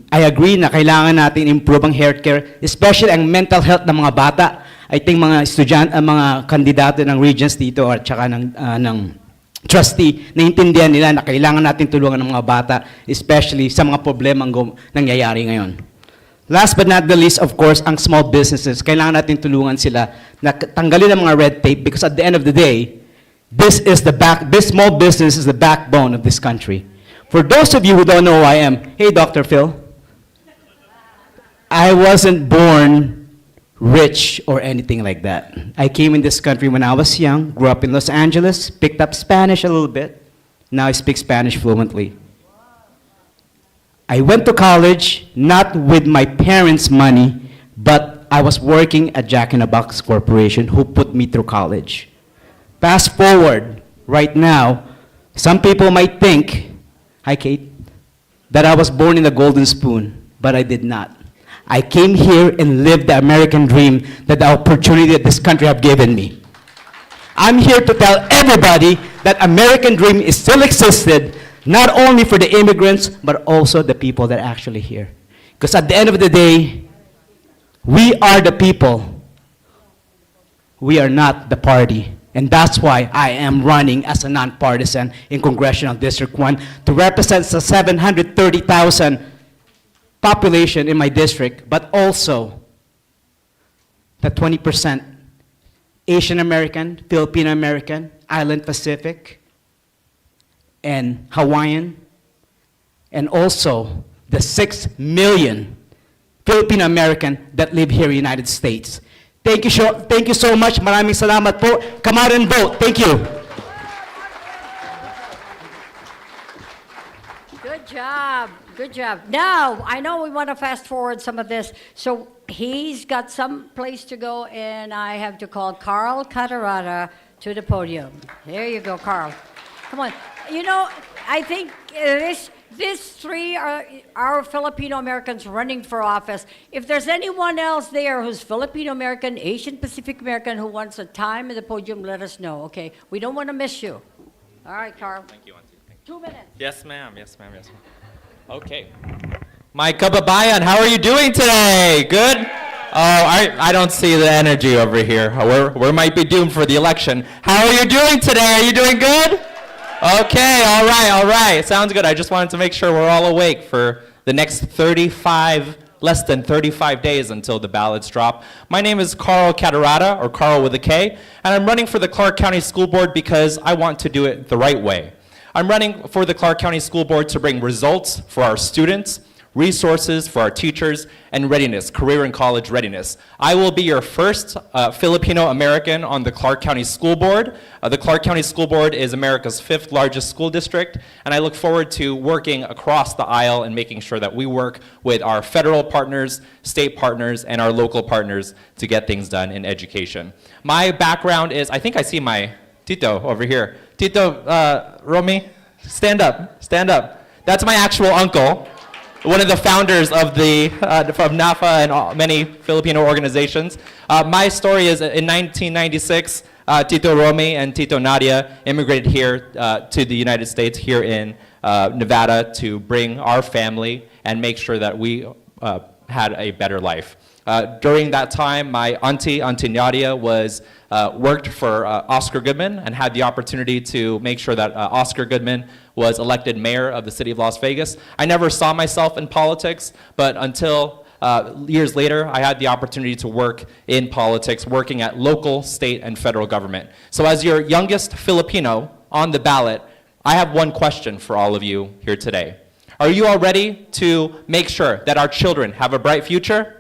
I agree na kailangan natin improve ang healthcare, especially ang mental health ng mga bata. I think mga estudyante, mga kandidato ng regents dito at saka ng trustee, naintindihan nila na kailangan natin tulungan ng mga bata, especially sa mga problemang nangyayari ngayon. Last but not the least, of course, ang small businesses. Kailangan natin tulungan sila na tanggalin ang mga red tape, because at the end of the day, this small business is the backbone of this country. For those of you who don't know who I am, hey, Dr. Phil, I wasn't born rich or anything like that. I came in this country when I was young, grew up in Los Angeles, picked up Spanish a little bit. Now I speak Spanish fluently. I went to college not with my parents' money, but I was working at Jack in the Box Corporation, who put me through college. Fast forward, right now, some people might think, hi Kate, that I was born in a golden spoon, but I did not. I came here and lived the American dream that the opportunity that this country have given me. I'm here to tell everybody that American dream is still existed, not only for the immigrants, but also the people that are actually here. Because at the end of the day, we are the people. We are not the party. And that's why I am running as a nonpartisan in Congressional District 1 to represent the 730,000 population in my district, but also the 20% Asian American, Filipino American, Island Pacific, and Hawaiian, and also the 6 million Filipino American that live here in the United States. Thank you so much. Maraming salamat po. Come out and vote. Thank you. Good job. Good job. Now, I know we want to fast forward some of this. So he's got some place to go, and I have to call Carl Catarata to the podium. There you go, Carl. Come on. You know, I think these three are our Filipino Americans running for office. If there's anyone else there who's Filipino American, Asian Pacific American who wants a time at the podium, let us know, okay? We don't want to miss you. All right, Carl. Thank you, Auntie. Thank 2 minutes. Yes, ma'am. Yes, ma'am. Yes, ma'am. Okay. My kababayan, how are you doing today? Good? Oh, I don't see the energy over here. We might be doomed for the election. How are you doing today? Are you doing good? Okay, all right. Sounds good. I just wanted to make sure we're all awake for the next less than 35 days until the ballots drop. My name is Carl Catarata, or Carl with a K, and I'm running for the Clark County School Board because I want to do it the right way. I'm running for the Clark County School Board to bring results for our students, resources for our teachers, and readiness, career and college readiness. I will be your first Filipino American on the Clark County School Board. The Clark County School Board is America's 5th largest school district, and I look forward to working across the aisle and making sure that we work with our federal partners, state partners, and our local partners to get things done in education. My background is, I think I see my Tito over here. Tito, Romy, stand up. That's my actual uncle, one of the founders of from NAFA and many Filipino organizations. My story is in 1996, Tito Romy and Tito Nadia immigrated here to the United States, here in Nevada, to bring our family and make sure that we had a better life. During that time, my Auntie Nadia worked for Oscar Goodman and had the opportunity to make sure that Oscar Goodman was elected mayor of the city of Las Vegas. I never saw myself in politics, but until years later, I had the opportunity to work in politics, working at local, state, and federal government. So as your youngest Filipino on the ballot, I have one question for all of you here today. Are you all ready to make sure that our children have a bright future?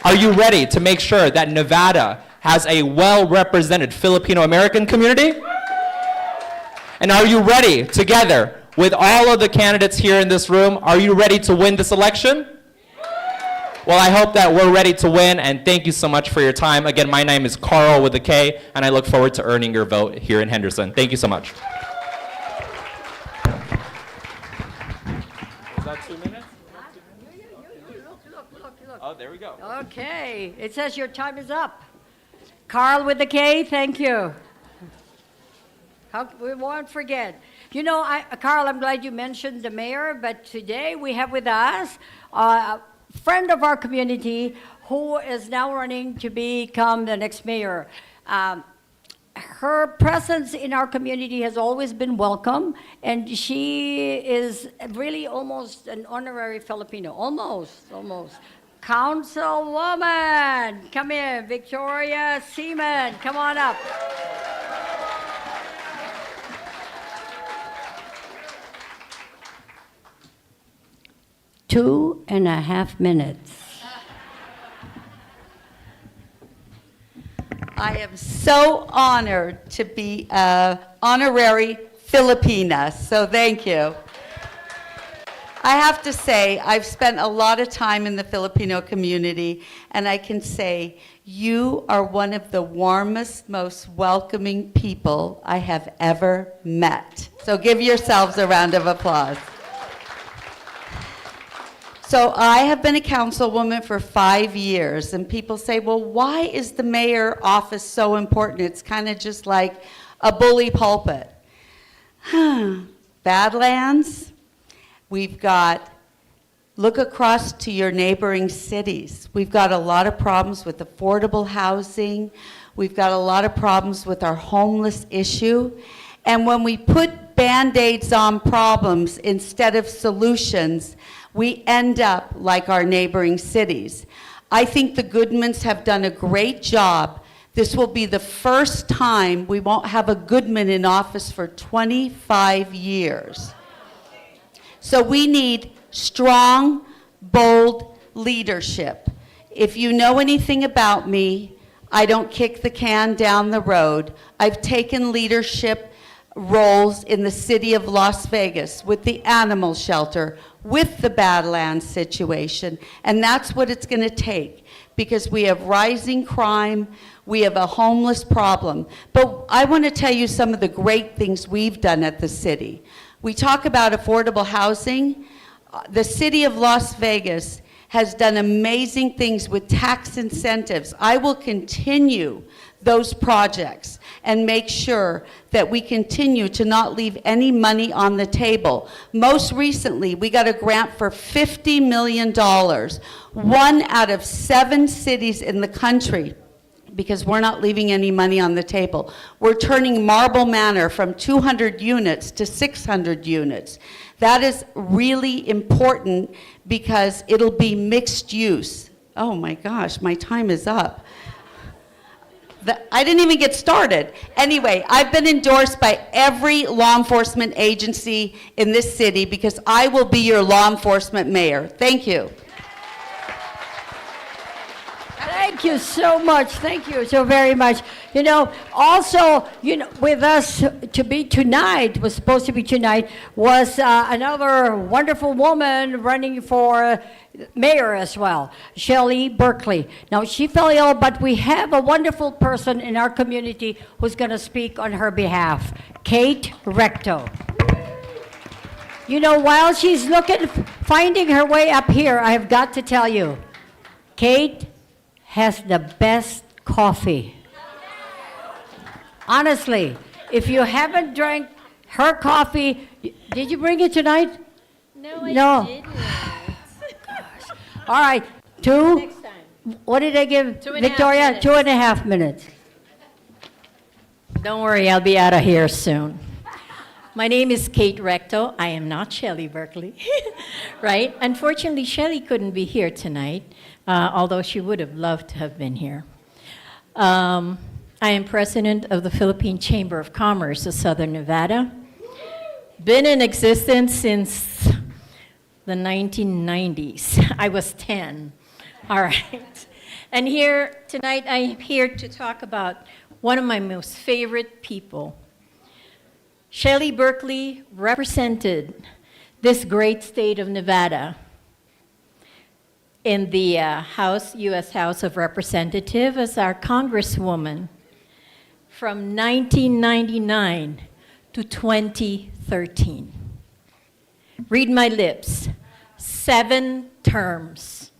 Are you ready to make sure that Nevada has a well-represented Filipino American community? And are you ready, together with all of the candidates here in this room, are you ready to win this election? Well, I hope that we're ready to win, and thank you so much for your time. Again, my name is Carl with a K, and I look forward to earning your vote here in Henderson. Thank you so much. Is that 2 minutes? Oh, there we go. Okay, it says your time is up. Carl with the K, thank you. We won't forget. You know, Carl, I'm glad you mentioned the mayor, but today we have with us a friend of our community who is now running to become the next mayor. Her presence in our community has always been welcome, and she is really almost an honorary Filipino. Almost. Councilwoman, come in. Victoria Seaman, come on up. Two and a half minutes. I am so honored to be an honorary Filipina, so thank you. I have to say, I've spent a lot of time in the Filipino community, and I can say you are one of the warmest, most welcoming people I have ever met. So give yourselves a round of applause. So I have been a councilwoman for 5 years, and people say, well, why is the mayor office so important? It's kind of just like a bully pulpit. Badlands, we've got, look across to your neighboring cities. We've got a lot of problems with affordable housing. We've got a lot of problems with our homeless issue. And when we put Band-Aids on problems instead of solutions, we end up like our neighboring cities. I think the Goodmans have done a great job. This will be the first time we won't have a Goodman in office for 25 years. So we need strong, bold leadership. If you know anything about me, I don't kick the can down the road. I've taken leadership roles in the city of Las Vegas with the animal shelter, with the Badlands situation, and that's what it's going to take, because we have rising crime, we have a homeless problem. But I want to tell you some of the great things we've done at the city. We talk about affordable housing. The city of Las Vegas has done amazing things with tax incentives. I will continue those projects and make sure that we continue to not leave any money on the table. Most recently, we got a grant for $50 million, 1 out of 7 cities in the country, because we're not leaving any money on the table. We're turning Marble Manor from 200 units to 600 units. That is really important because it'll be mixed use. Oh my gosh, my time is up. I didn't even get started. Anyway, I've been endorsed by every law enforcement agency in this city because I will be your law enforcement mayor. Thank you. Thank you so much. Thank you so very much. You know, also, you know, with us to be tonight, was supposed to be tonight, was another wonderful woman running for mayor as well, Shelley Berkeley. Now, she fell ill, but we have a wonderful person in our community who's going to speak on her behalf, Kate Recto. You know, while she's finding her way up here, I have got to tell you, Kate has the best coffee. Honestly, if you haven't drank her coffee, did you bring it tonight? No, I No. didn't. All right, 2. Next time. What did I give 2.5 Victoria? minutes. 2.5 minutes. Don't worry, I'll be out of here soon. My name is Kate Recto. I am not Shelley Berkeley, right? Unfortunately, Shelley couldn't be here tonight, although she would have loved to have been here. I am president of the Philippine Chamber of Commerce of Southern Nevada. Been in existence since the 1990s. I was 10. All right. And here tonight, I'm here to talk about one of my most favorite people. Shelley Berkeley represented this great state of Nevada in the U.S. House of Representatives as our congresswoman from 1999 to 2013. Read my lips, 7 terms.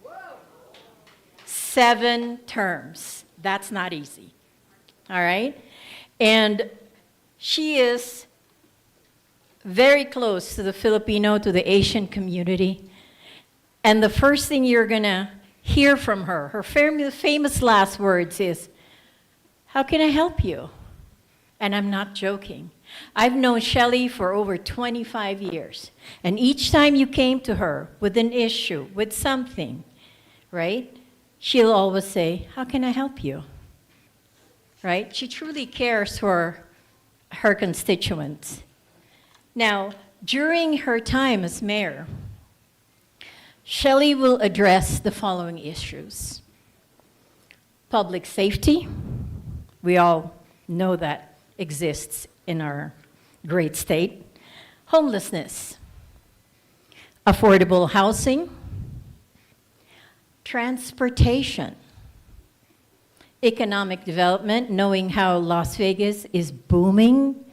7 terms. That's not easy, all right? And she is very close to the Filipino, to the Asian community. And the first thing you're gonna hear from her famous last words is, "How can I help you?" And I'm not joking. I've known Shelley for over 25 years. And each time you came to her with an issue, with something, right? She'll always say, "How can I help you?" Right? She truly cares for her constituents. Now, during her time as mayor, Shelley will address the following issues. Public safety. We all know that exists in our great state. Homelessness. Affordable housing. Transportation. Economic development, knowing how Las Vegas is booming,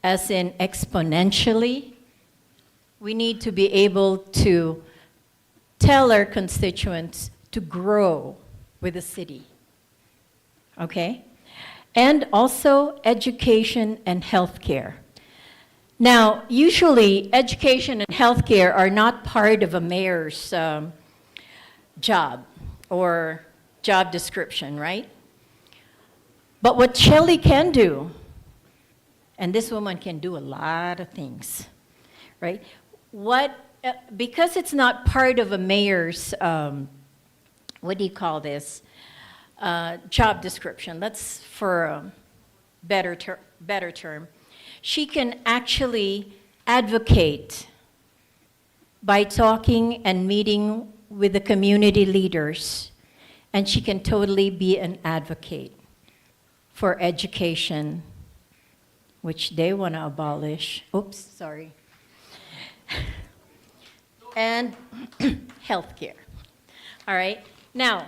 as in exponentially. We need to be able to tell our constituents to grow with the city. Okay? And also education and healthcare. Now, usually education and healthcare are not part of a mayor's job or job description, right? But what Shelley can do, and this woman can do a lot of things, right? Because it's not part of a mayor's, what do you call this, job description, that's for a better term, she can actually advocate by talking and meeting with the community leaders, and she can totally be an advocate for education, which they want to abolish. Oops, sorry. And healthcare. All right? Now,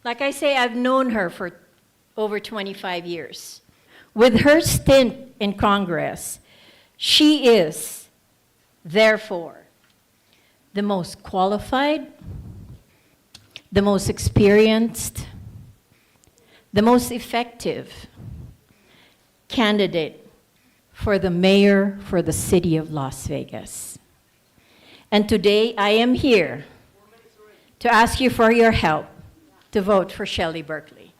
like I say, I've known her for over 25 years. With her stint in Congress, she is, therefore, the most qualified, the most experienced, the most effective candidate for the mayor for the city of Las Vegas. And today I am here to ask you for your help to vote for Shelley Berkeley.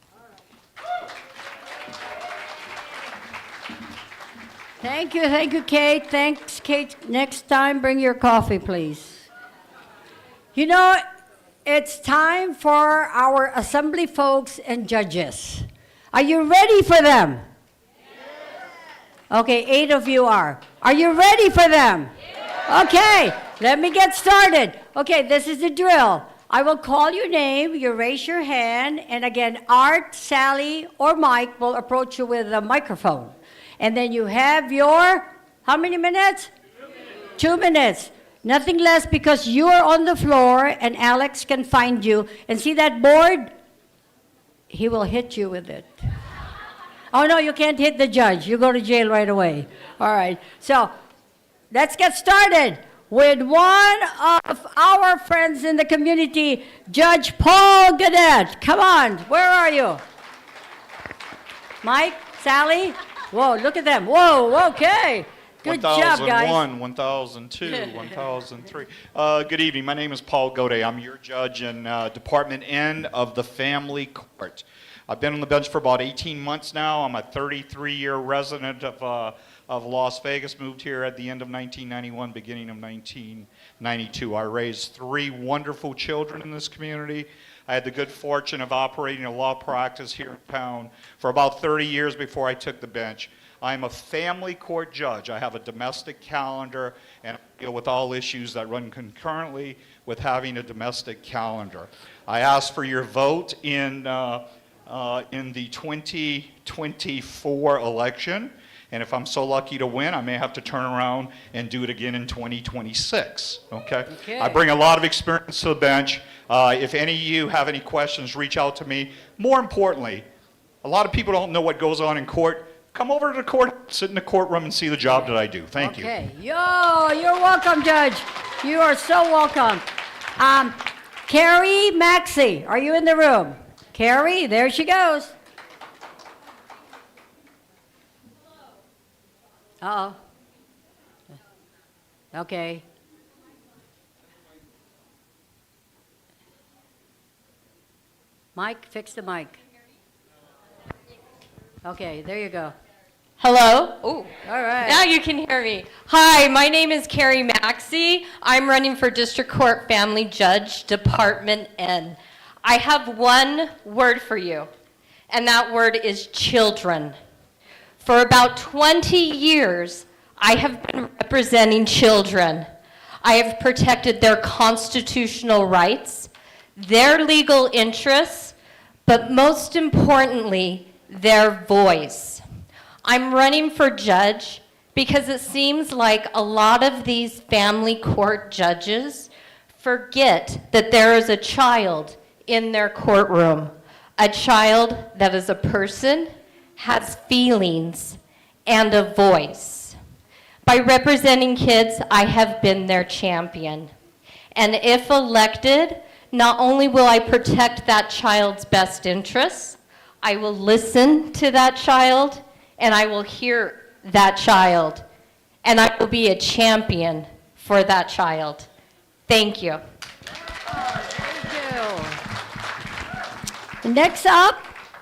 Thank you, Kate. Thanks, Kate. Next time, bring your coffee, please. You know, it's time for our assembly folks and judges. Are you ready for them? Okay, 8 of you are. Are you ready for them? Okay, let me get started. Okay, this is the drill. I will call your name, you raise your hand, and again, Art, Sally, or Mike will approach you with a microphone. And then you have your, how many minutes? 2 minutes. Nothing less, because you are on the floor and Alex can find you. And see that board? He will hit you with it. Oh no, you can't hit the judge. You go to jail right away. All right, so let's get started with one of our friends in the community, Judge Paul Gadet. Come on, where are you? Mike, Sally? Whoa, look at them. Whoa, okay. Good job, guys. 1001, 1002, 1003. Good evening. My name is Paul Godet. I'm your judge in Department N of the Family Court. I've been on the bench for about 18 months now. I'm a 33-year resident of Las Vegas, moved here at the end of 1991, beginning of 1992. I raised 3 wonderful children in this community. I had the good fortune of operating a law practice here in town for about 30 years before I took the bench. I'm a family court judge. I have a domestic calendar, and I deal with all issues that run concurrently with having a domestic calendar. I ask for your vote in the 2024 election, and if I'm so lucky to win, I may have to turn around and do it again in 2026, okay? I bring a lot of experience to the bench. If any of you have any questions, reach out to me. More importantly, a lot of people don't know what goes on in court. Come over to the court, sit in the courtroom, and see the job that I do. Thank you. Okay, you're welcome, Judge. You are so welcome. Carrie Maxey, are you in the room? Carrie, there she goes. Uh-oh. Okay. Mike, fix the mic. Okay, there you go. Hello? Oh, All right. now you can hear me. Hi, my name is Carrie Maxey. I'm running for District Court Family Judge, Department N. I have one word for you, and that word is children. For about 20 years, I have been representing children. I have protected their constitutional rights, their legal interests, but most importantly, their voice. I'm running for judge because it seems like a lot of these family court judges forget that there is a child in their courtroom, a child that is a person, has feelings, and a voice. By representing kids, I have been their champion. And if elected, not only will I protect that child's best interests, I will listen to that child, and I will hear that child, and I will be a champion for that child. Thank you. Next up,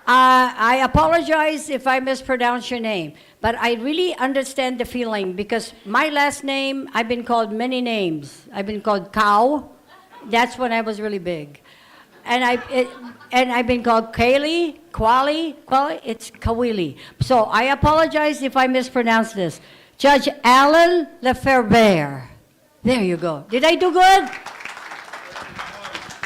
I apologize if I mispronounce your name, but I really understand the feeling because my last name, I've been called many names. I've been called Cow. That's when I was really big. And I've been called Kaylee, Quali, it's Kawili. So I apologize if I mispronounce this. Judge Alan Lefebvre. There you go. Did I do good?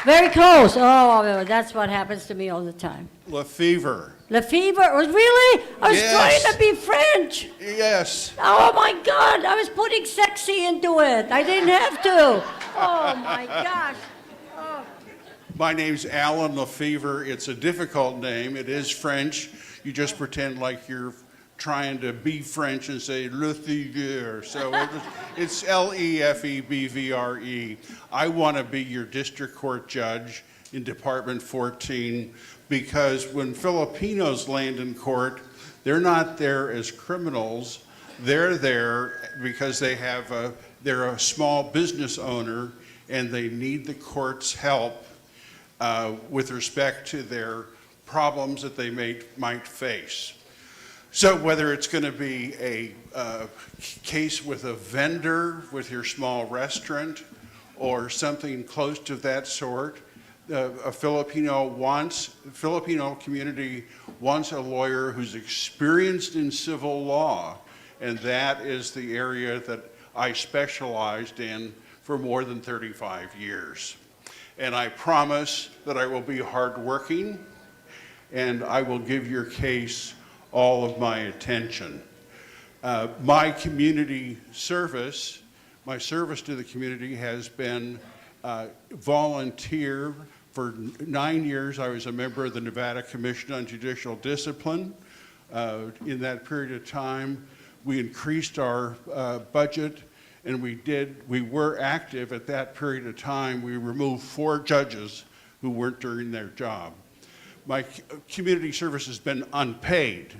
Very close. Oh, that's what happens to me all the time. Lefebvre. Lefebvre? Really? I was Yes. trying to be French. Yes. Oh my God, I was putting sexy into it. I didn't have to. Oh my gosh. Oh. My name's Alan Lefebvre. It's a difficult name. It is French. You just pretend like you're trying to be French and say Lefebvre. So it's Lefebvre. I want to be your district court judge in Department 14 because when Filipinos land in court, they're not there as criminals. They're there because they're a small business owner and they need the court's help with respect to their problems that they might face. So whether it's going to be a case with a vendor with your small restaurant or something close to that sort, a Filipino community wants a lawyer who's experienced in civil law, and that is the area that I specialized in for more than 35 years. And I promise that I will be hardworking and I will give your case all of my attention. My community service, my service to the community has been volunteer. For 9 years, I was a member of the Nevada Commission on Judicial Discipline. In that period of time, we increased our budget, and we were active at that period of time. We removed 4 judges who weren't doing their job. My community service has been unpaid.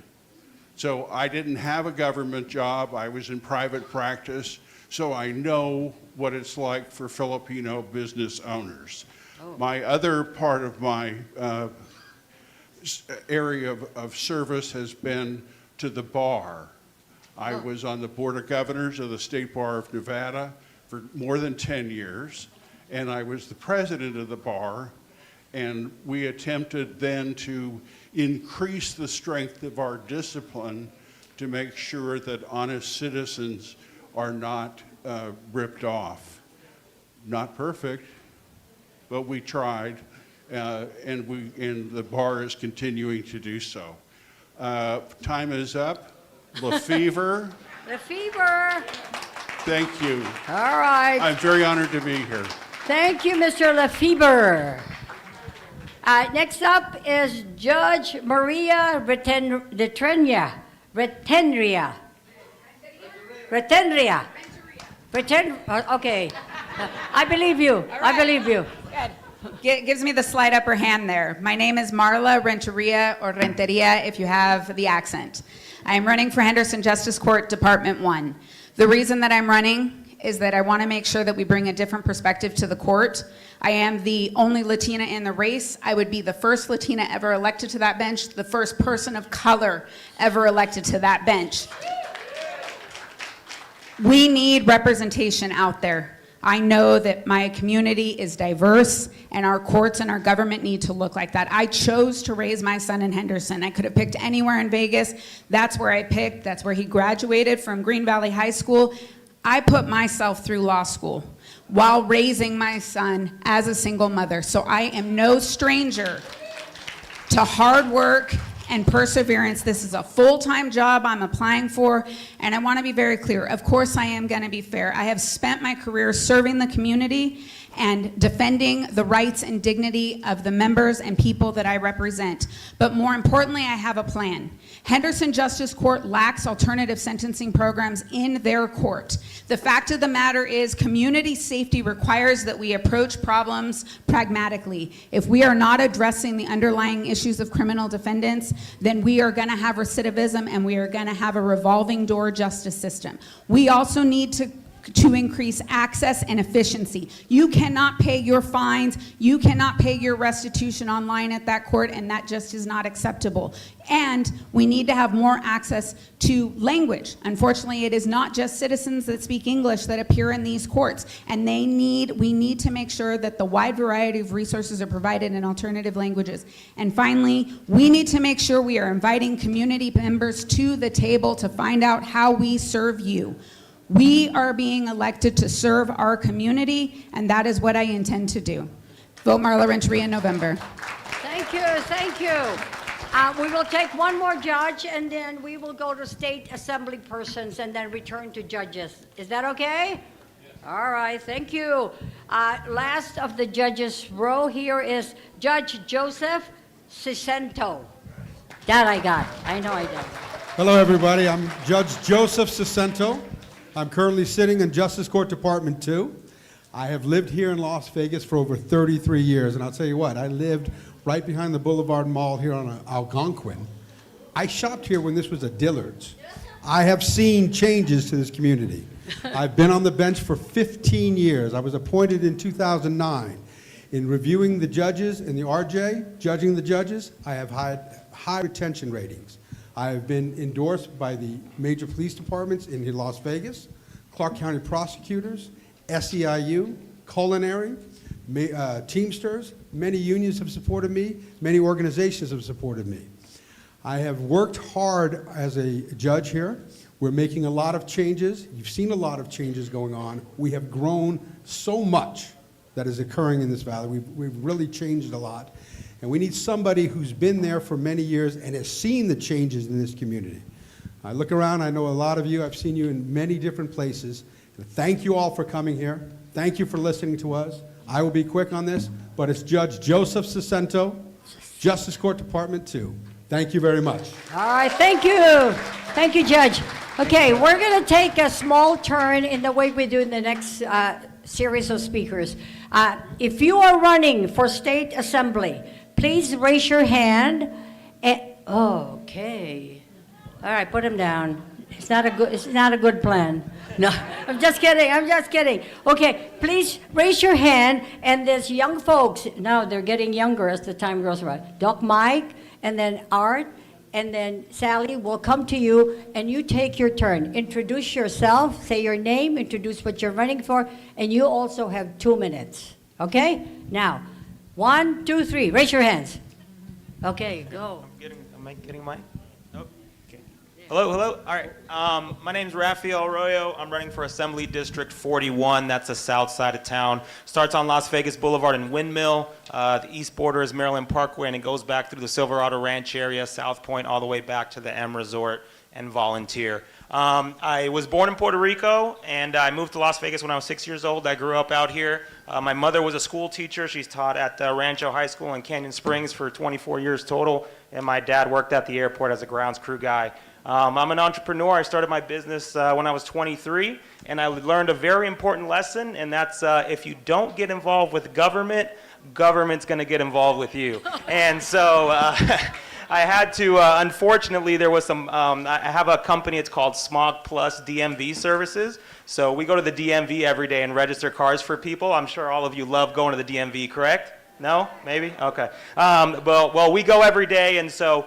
So I didn't have a government job. I was in private practice. So I know what it's like for Filipino business owners. Oh. My other part of my area of service has been to the bar. I was on the Board of Governors of the State Bar of Nevada for more than 10 years, and I was the president of the bar. And we attempted then to increase the strength of our discipline to make sure that honest citizens are not ripped off. Not perfect, but we tried, and the bar is continuing to do so. Time is up. Lefebvre. Lefebvre. Thank you. All right. I'm very honored to be here. Thank you, Mr. Lefebvre. Next up is Judge Maria Retenria. Okay. I believe you. Right. I believe you. Good. Gives me the slight upper hand there. My name is Marla Renteria, or Renteria if you have the accent. I am running for Henderson Justice Court, Department 1. The reason that I'm running is that I want to make sure that we bring a different perspective to the court. I am the only Latina in the race. I would be the first Latina ever elected to that bench, the first person of color ever elected to that bench. We need representation out there. I know that my community is diverse, and our courts and our government need to look like that. I chose to raise my son in Henderson. I could have picked anywhere in Vegas. That's where I picked. That's where he graduated from Green Valley High School. I put myself through law school while raising my son as a single mother. So I am no stranger to hard work and perseverance. This is a full-time job I'm applying for, and I want to be very clear. Of course I am going to be fair. I have spent my career serving the community, and defending the rights and dignity of the members and people that I represent. But more importantly, I have a plan. Henderson Justice Court lacks alternative sentencing programs in their court. The fact of the matter is community safety requires that we approach problems pragmatically. If we are not addressing the underlying issues of criminal defendants, then we are going to have recidivism and we are going to have a revolving door justice system. We also need to increase access and efficiency. You cannot pay your fines, you cannot pay your restitution online at that court, and that just is not acceptable. And we need to have more access to language. Unfortunately, it is not just citizens that speak English that appear in these courts, and we need to make sure that the wide variety of resources are provided in alternative languages. And finally, we need to make sure we are inviting community members to the table to find out how we serve you. We are being elected to serve our community, and that is what I intend to do. Vote Marla Renteria in November. Thank you, thank you. We will take one more judge, and then we will go to state assembly persons and then return to judges. Is that okay? Yes. All right, thank you. Last of the judges row here is Judge Joseph Cicento. That I got. I know I did. Hello, everybody. I'm Judge Joseph Cicento. I'm currently sitting in Justice Court Department 2. I have lived here in Las Vegas for over 33 years, and I'll tell you what, I lived right behind the Boulevard Mall here on Algonquin. I shopped here when this was a Dillard's. I have seen changes to this community. I've been on the bench for 15 years. I was appointed in 2009. In reviewing the judges in the RJ, judging the judges, I have had high retention ratings. I have been endorsed by the major police departments in Las Vegas, Clark County prosecutors, SEIU, Culinary, Teamsters. Many unions have supported me. Many organizations have supported me. I have worked hard as a judge here. We're making a lot of changes. You've seen a lot of changes going on. We have grown so much that is occurring in this valley. We've really changed a lot. And we need somebody who's been there for many years and has seen the changes in this community. I look around, I know a lot of you, I've seen you in many different places. And thank you all for coming here. Thank you for listening to us. I will be quick on this, but it's Judge Joseph Cicento, Justice Court Department 2. Thank you very much. All right, thank you. Thank you, Judge. Okay, we're going to take a small turn in the way we do in the next series of speakers. If you are running for state assembly, please raise your hand. Okay. All right, put him down. It's not a good plan. No, I'm just kidding. Okay, please raise your hand, and there's young folks. Now they're getting younger as the time goes by. Doc Mike, and then Art, and then Sally will come to you, and you take your turn. Introduce yourself, say your name, introduce what you're running for, and you also have 2 minutes. Okay? Now, 1, 2, 3. Raise your hands. Okay, go. Am I getting mine? Nope. Okay. Hello. All right. My name's Rafael Arroyo. I'm running for Assembly District 41. That's the south side of town. Starts on Las Vegas Boulevard and Windmill. The east border is Maryland Parkway, and it goes back through the Silverado Ranch area, South Point, all the way back to the M Resort and Volunteer. I was born in Puerto Rico, and I moved to Las Vegas when I was 6 years old. I grew up out here. My mother was a school teacher. She's taught at Rancho High School in Canyon Springs for 24 years total, and my dad worked at the airport as a grounds crew guy. I'm an entrepreneur. I started my business when I was 23, and I learned a very important lesson, and that's if you don't get involved with government, government's going to get involved with you. And so I had to, unfortunately, there was some, I have a company, it's called Smog Plus DMV Services. So we go to the DMV every day and register cars for people. I'm sure all of you love going to the DMV, correct? No? Maybe? Okay. Well, we go every day, and so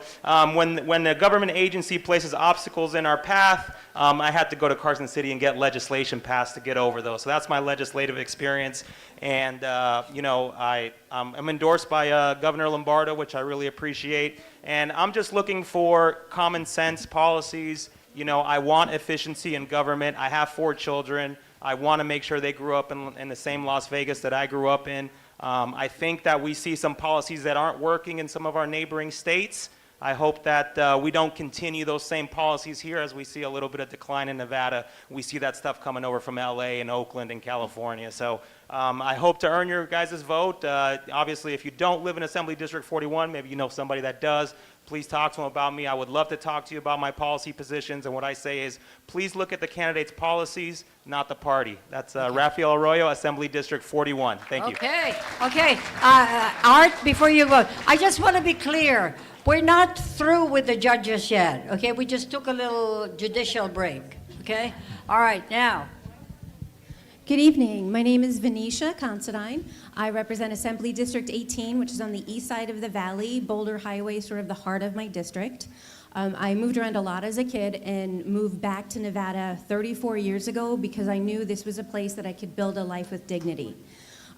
when the government agency places obstacles in our path, I had to go to Carson City and get legislation passed to get over those. So that's my legislative experience. And, I'm endorsed by Governor Lombardo, which I really appreciate. And I'm just looking for common sense policies. I want efficiency in government. I have 4 children. I want to make sure they grew up in the same Las Vegas that I grew up in. I think that we see some policies that aren't working in some of our neighboring states. I hope that we don't continue those same policies here as we see a little bit of decline in Nevada. We see that stuff coming over from LA and Oakland and California. So I hope to earn your guys' vote. Obviously, if you don't live in Assembly District 41, maybe you know somebody that does. Please talk to them about me. I would love to talk to you about my policy positions. And what I say is, please look at the candidate's policies, not the party. That's Rafael Arroyo, Assembly District 41. Thank you. Okay. Art, before you go, I just want to be clear. We're not through with the judges yet, okay? We just took a little judicial break, okay? All right, now. Good evening. My name is Venetia Considine. I represent Assembly District 18, which is on the east side of the valley. Boulder Highway is sort of the heart of my district. I moved around a lot as a kid and moved back to Nevada 34 years ago because I knew this was a place that I could build a life with dignity.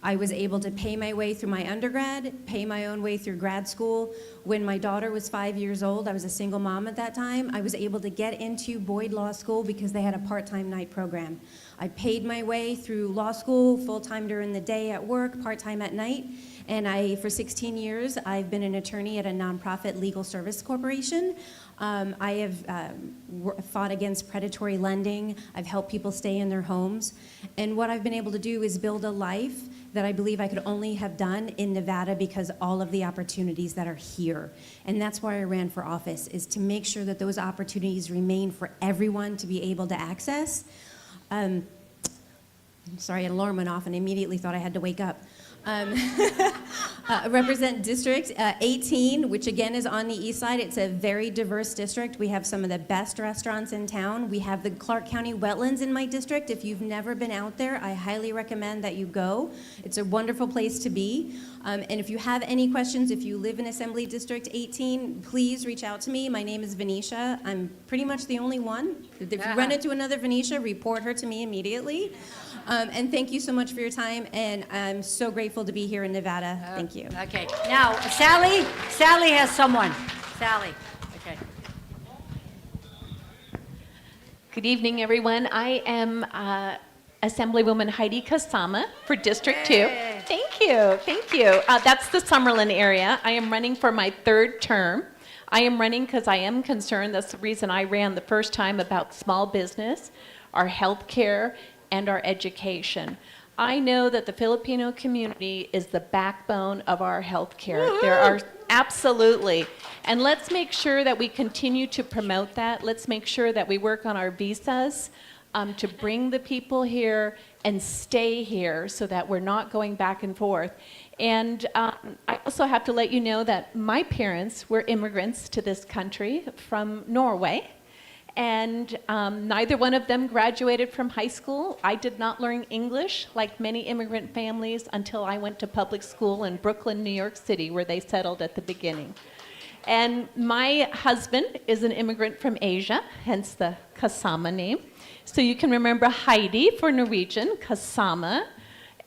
I was able to pay my way through my undergrad, pay my own way through grad school. When my daughter was 5 years old, I was a single mom at that time, I was able to get into Boyd Law School because they had a part-time night program. I paid my way through law school, full-time during the day at work, part-time at night, and for 16 years, I've been an attorney at a nonprofit legal service corporation. I have fought against predatory lending. I've helped people stay in their homes. And what I've been able to do is build a life that I believe I could only have done in Nevada because all of the opportunities that are here. And that's why I ran for office, is to make sure that those opportunities remain for everyone to be able to access. I'm sorry, an alarm went off and I immediately thought I had to wake up. Represent District 18, which again is on the east side. It's a very diverse district. We have some of the best restaurants in town. We have the Clark County wetlands in my district. If you've never been out there, I highly recommend that you go. It's a wonderful place to be. And if you have any questions, if you live in Assembly District 18, please reach out to me. My name is Venetia. I'm pretty much the only one. If you run into another Venetia, report her to me immediately. And thank you so much for your time, and I'm so grateful to be here in Nevada. Thank you. Okay, now, Sally has someone. Sally, okay. Good evening, everyone. I am Assemblywoman Heidi Kasama for District 2. Thank you. That's the Summerlin area. I am running for my third term. I am running because I am concerned, that's the reason I ran the first time, about small business, our health care, and our education. I know that the Filipino community is the backbone of our health care. There are absolutely, and let's make sure that we continue to promote that. Let's make sure that we work on our visas to bring the people here and stay here so that we're not going back and forth. And I also have to let you know that my parents were immigrants to this country from Norway. And neither one of them graduated from high school. I did not learn English like many immigrant families until I went to public school in Brooklyn, New York City, where they settled at the beginning. And my husband is an immigrant from Asia, hence the Kasama name. So you can remember Heidi for Norwegian, Kasama.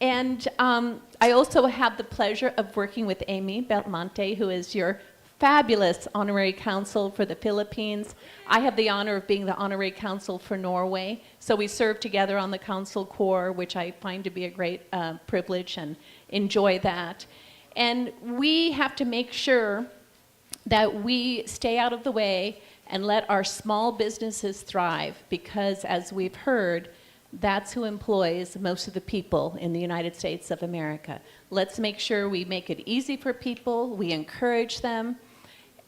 And I also have the pleasure of working with Amy Belmonte, who is your fabulous honorary consul for the Philippines. I have the honor of being the honorary consul for Norway. So we serve together on the consul corps, which I find to be a great privilege and enjoy that. And we have to make sure that we stay out of the way and let our small businesses thrive, because as we've heard, that's who employs most of the people in the United States of America. Let's make sure we make it easy for people, we encourage them.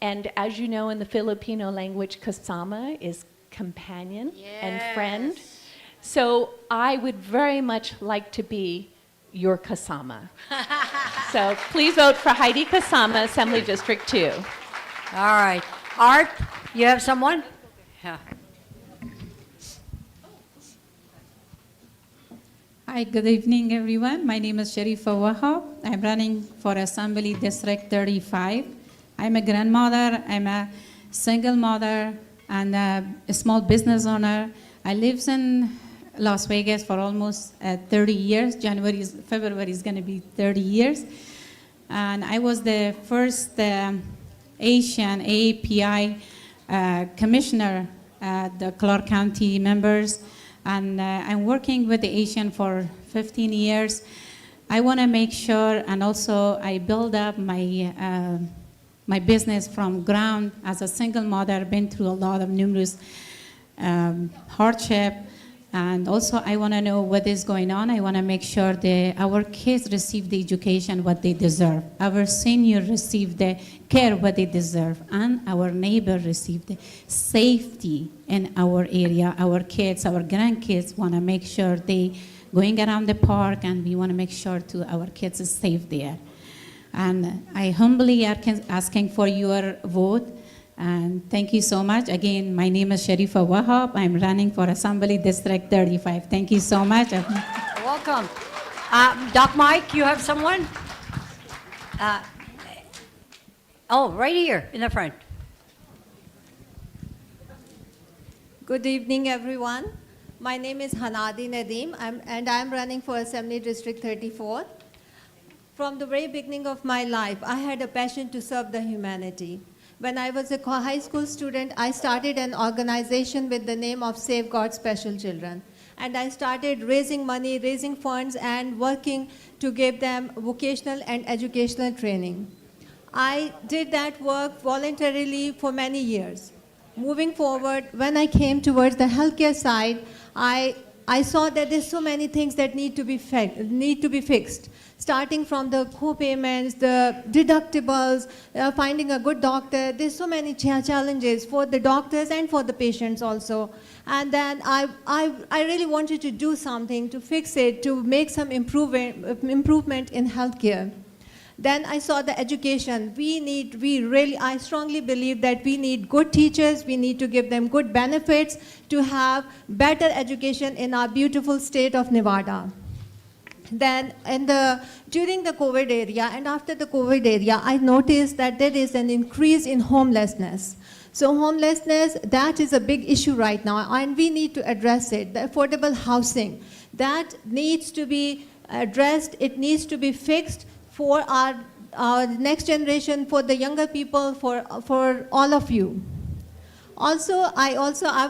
And as you know, in the Filipino language, kasama is companion and friend. So I would very much like to be your kasama. So please vote for Heidi Kasama, Assembly District 2. All right. Art, you have someone? Yeah. Hi, good evening, everyone. My name is Sharifa Wahab. I'm running for Assembly District 35. I'm a grandmother, I'm a single mother, and a small business owner. I lived in Las Vegas for almost 30 years. February is going to be 30 years. And I was the first Asian AAPI commissioner at the Clark County members. And I'm working with the Asian for 15 years. I want to make sure, and also I build up my my business from ground as a single mother, been through a lot of numerous hardship. And also, I want to know what is going on. I want to make sure that our kids receive the education what they deserve. Our seniors receive the care what they deserve. And our neighbors receive the safety in our area. Our kids, our grandkids want to make sure they going around the park, and we want to make sure to our kids is safe there. And I humbly asking for your vote. And thank you so much. Again, my name is Sharifa Wahab. I'm running for Assembly District 35. Thank you so much. Welcome. Doc Mike, you have someone? Right here in the front. Good evening, everyone. My name is Hanadi Nadeem, and I'm running for Assembly District 34. From the very beginning of my life, I had a passion to serve the humanity. When I was a high school student, I started an organization with the name of Safeguard Special Children. And I started raising money, raising funds, and working to give them vocational and educational training. I did that work voluntarily for many years. Moving forward, when I came towards the healthcare side, I saw that there's so many things that need to be fixed. Starting from the co-payments, the deductibles, finding a good doctor. There's so many challenges for the doctors and for the patients also. And then I really wanted to do something to fix it, to make some improvement in healthcare. Then I saw the education. I strongly believe that we need good teachers. We need to give them good benefits to have better education in our beautiful state of Nevada. Then during the COVID area and after the COVID area, I noticed that there is an increase in homelessness. So homelessness, that is a big issue right now, and we need to address it. The affordable housing, that needs to be addressed. It needs to be fixed for our next generation, for the younger people, for all of you. Also, I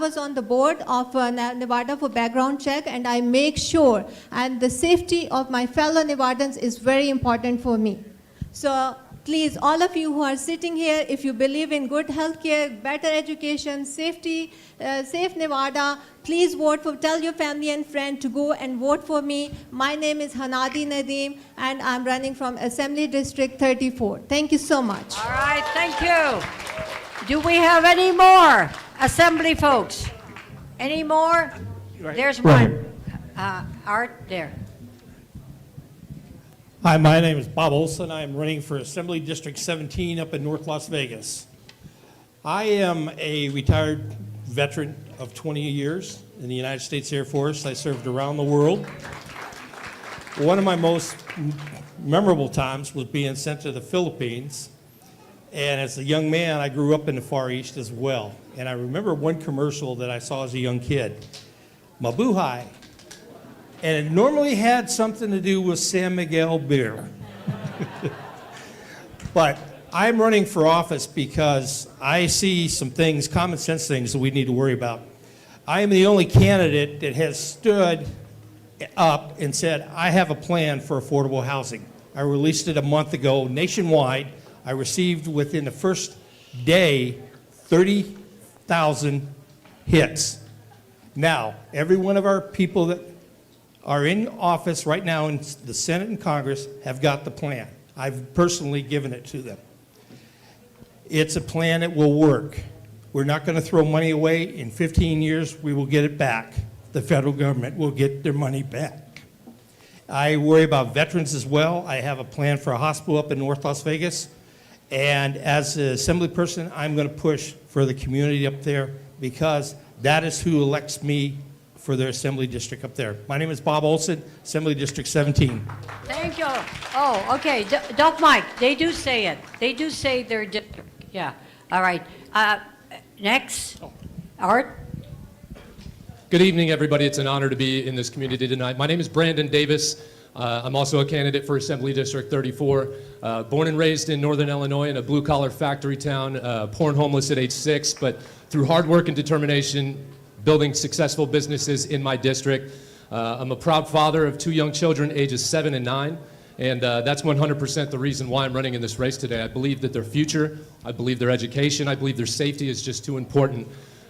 was on the board of Nevada for background check, and I make sure, and the safety of my fellow Nevadans is very important for me. So please, all of you who are sitting here, if you believe in good healthcare, better education, safety, safe Nevada, please tell your family and friend to go and vote for me. My name is Hanadi Nadeem, and I'm running from Assembly District 34. Thank you so much. All right, thank you. Do we have any more Assembly folks? Any more? Right. There's one. Art, there. Hi, my name is Bob Olson. I'm running for Assembly District 17 up in North Las Vegas. I am a retired veteran of 20 years in the United States Air Force. I served around the world. One of my most memorable times was being sent to the Philippines. And as a young man, I grew up in the Far East as well. And I remember one commercial that I saw as a young kid, Mabuhay. And it normally had something to do with San Miguel beer. But I'm running for office because I see some things, common sense things that we need to worry about. I am the only candidate that has stood up and said, I have a plan for affordable housing. I released it a month ago nationwide. I received within the first day 30,000 hits. Now, every one of our people that are in office right now in the Senate and Congress have got the plan. I've personally given it to them. It's a plan that will work. We're not going to throw money away. In 15 years, we will get it back. The federal government will get their money back. I worry about veterans as well. I have a plan for a hospital up in North Las Vegas. And as an assembly person, I'm going to push for the community up there because that is who elects me for their assembly district up there. My name is Bob Olson, Assembly District 17. Thank you. Oh, okay. Doc Mike, they do say it. They do say their district. Yeah. All right. Next, Art. Good evening, everybody. It's an honor to be in this community tonight. My name is Brandon Davis. I'm also a candidate for Assembly District 34. Born and raised in Northern Illinois in a blue-collar factory town, poor and homeless at age 6, but through hard work and determination, building successful businesses in my district. I'm a proud father of 2 young children, ages 7 and 9, And that's 100% the reason why I'm running in this race today. I believe that their future, I believe their education, I believe their safety is just too important.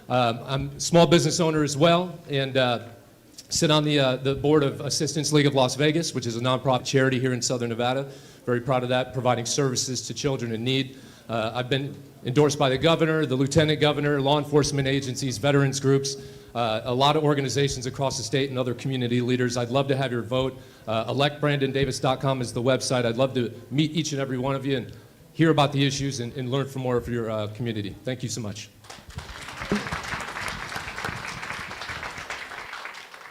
I'm a small business owner as well, and sit on the board of Assistance League of Las Vegas, which is a nonprofit charity here in Southern Nevada. Very proud of that, providing services to children in need. I've been endorsed by the governor, the lieutenant governor, law enforcement agencies, veterans groups, a lot of organizations across the state and other community leaders. I'd love to have your vote. Electbrandondavis.com is the website. I'd love to meet each and every one of you and hear about the issues and learn from more of your community. Thank you so much.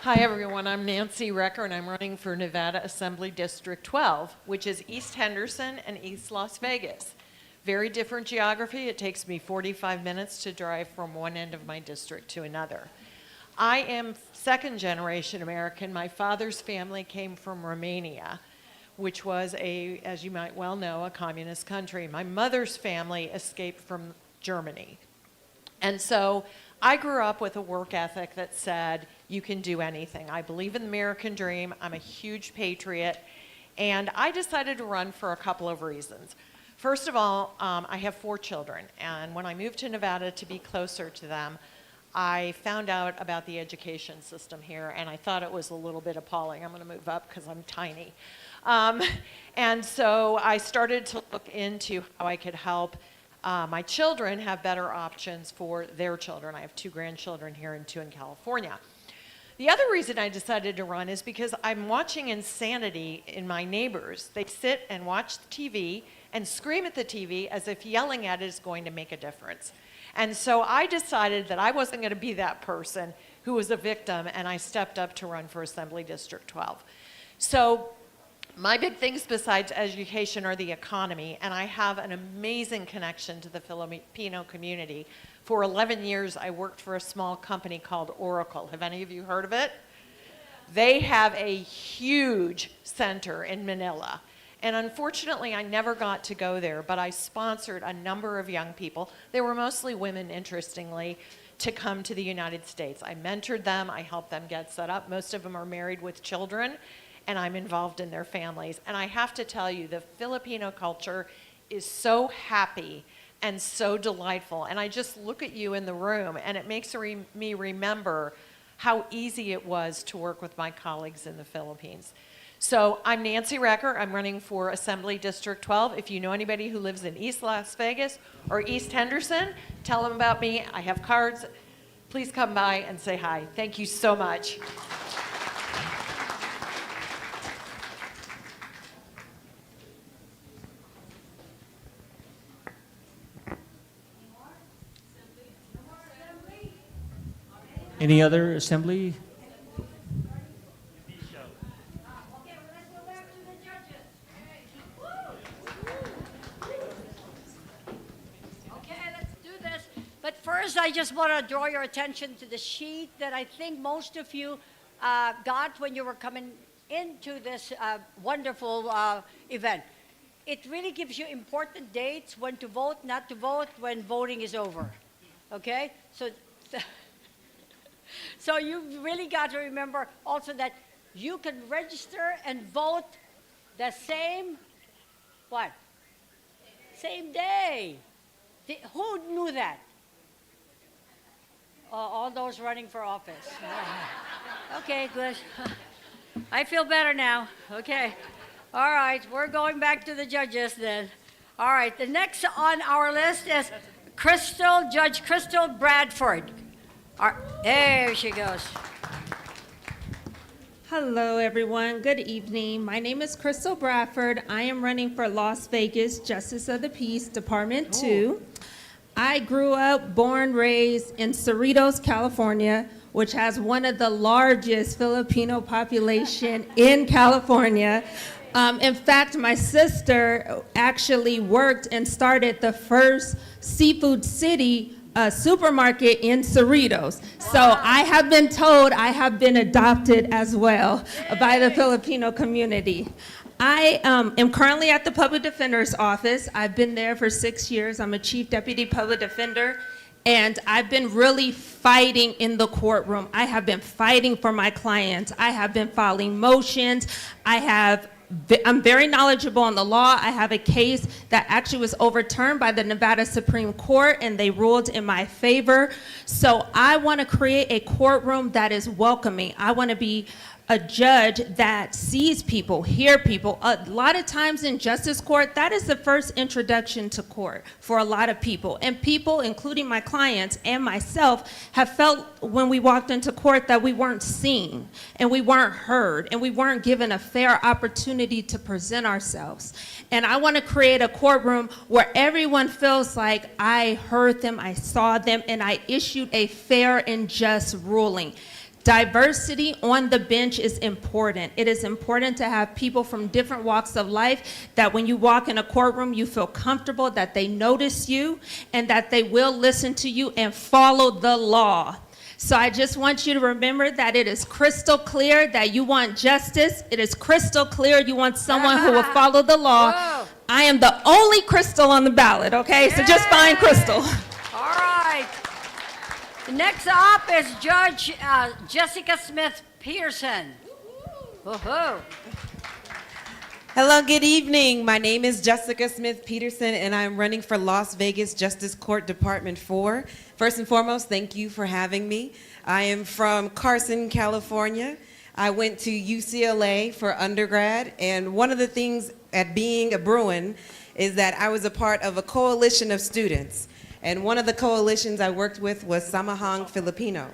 Hi everyone, I'm Nancy Recker and I'm running for Nevada Assembly District 12, which is East Henderson and East Las Vegas. Very different geography. It takes me 45 minutes to drive from one end of my district to another. I am second generation American. My father's family came from Romania, which was as you might well know, a communist country. My mother's family escaped from Germany. And so I grew up with a work ethic that said, you can do anything. I believe in the American dream. I'm a huge patriot. And I decided to run for a couple of reasons. First of all, I have 4 children. And when I moved to Nevada to be closer to them, I found out about the education system here. And I thought it was a little bit appalling. I'm going to move up because I'm tiny. And so I started to look into how I could help my children have better options for their children. I have 2 grandchildren here and 2 in California. The other reason I decided to run is because I'm watching insanity in my neighbors. They sit and watch the TV and scream at the TV as if yelling at it is going to make a difference. And so I decided that I wasn't going to be that person who was a victim, and I stepped up to run for Assembly District 12. So my big things besides education are the economy, and I have an amazing connection to the Filipino community. For 11 years, I worked for a small company called Oracle. Have any of you heard of it? They have a huge center in Manila. And unfortunately, I never got to go there, but I sponsored a number of young people. They were mostly women, interestingly, to come to the United States. I mentored them. I helped them get set up. Most of them are married with children, and I'm involved in their families. And I have to tell you, the Filipino culture is so happy and so delightful. And I just look at you in the room, and it makes me remember how easy it was to work with my colleagues in the Philippines. So I'm Nancy Recker. I'm running for Assembly District 12. If you know anybody who lives in East Las Vegas or East Henderson, tell them about me. I have cards. Please come by and say hi. Thank you so much. Any other assembly? But first, I just want to draw your attention to the sheet that I think most of you got when you were coming into this wonderful event. It really gives you important dates, when to vote, not to vote, when voting is over. Okay? So you really got to remember also that you can register and vote the same, what? Same day. Who knew that? All those running for office. Okay, good. I feel better now. Okay. All right, we're going back to the judges then. All right, the next on our list is Judge Crystal Bradford. There she goes. Hello, everyone. Good evening. My name is Crystal Bradford. I am running for Las Vegas Justice of the Peace, Department 2. I grew up, born, raised in Cerritos, California, which has one of the largest Filipino population in California. In fact, my sister actually worked and started the first Seafood City supermarket in Cerritos. So I have been told I have been adopted as well by the Filipino community. I am currently at the Public Defender's Office. I've been there for 6 years. I'm a Chief Deputy Public Defender, and I've been really fighting in the courtroom. I have been fighting for my clients. I have been filing motions. I have I'm very knowledgeable on the law. I have a case that actually was overturned by the Nevada Supreme Court, and they ruled in my favor. So I want to create a courtroom that is welcoming. I want to be a judge that sees people, hear people. A lot of times in justice court, that is the first introduction to court for a lot of people. And people, including my clients and myself, have felt when we walked into court that we weren't seen and we weren't heard and we weren't given a fair opportunity to present ourselves. And I want to create a courtroom where everyone feels like I heard them, I saw them, and I issued a fair and just ruling. Diversity on the bench is important. It is important to have people from different walks of life that when you walk in a courtroom, you feel comfortable, that they notice you, and that they will listen to you and follow the law. So I just want you to remember that it is crystal clear that you want justice. It is crystal clear you want someone who will follow the law. Whoa. I am the only Crystal on the ballot, okay? So just find Crystal. All right. Next up is Judge Jessica Smith Peterson. Woohoo. Hello, good evening. My name is Jessica Smith Peterson, and I'm running for Las Vegas Justice Court Department 4. First and foremost, thank you for having me. I am from Carson, California. I went to UCLA for undergrad, and one of the things at being a Bruin is that I was a part of a coalition of students. And one of the coalitions I worked with was Samahang Filipino.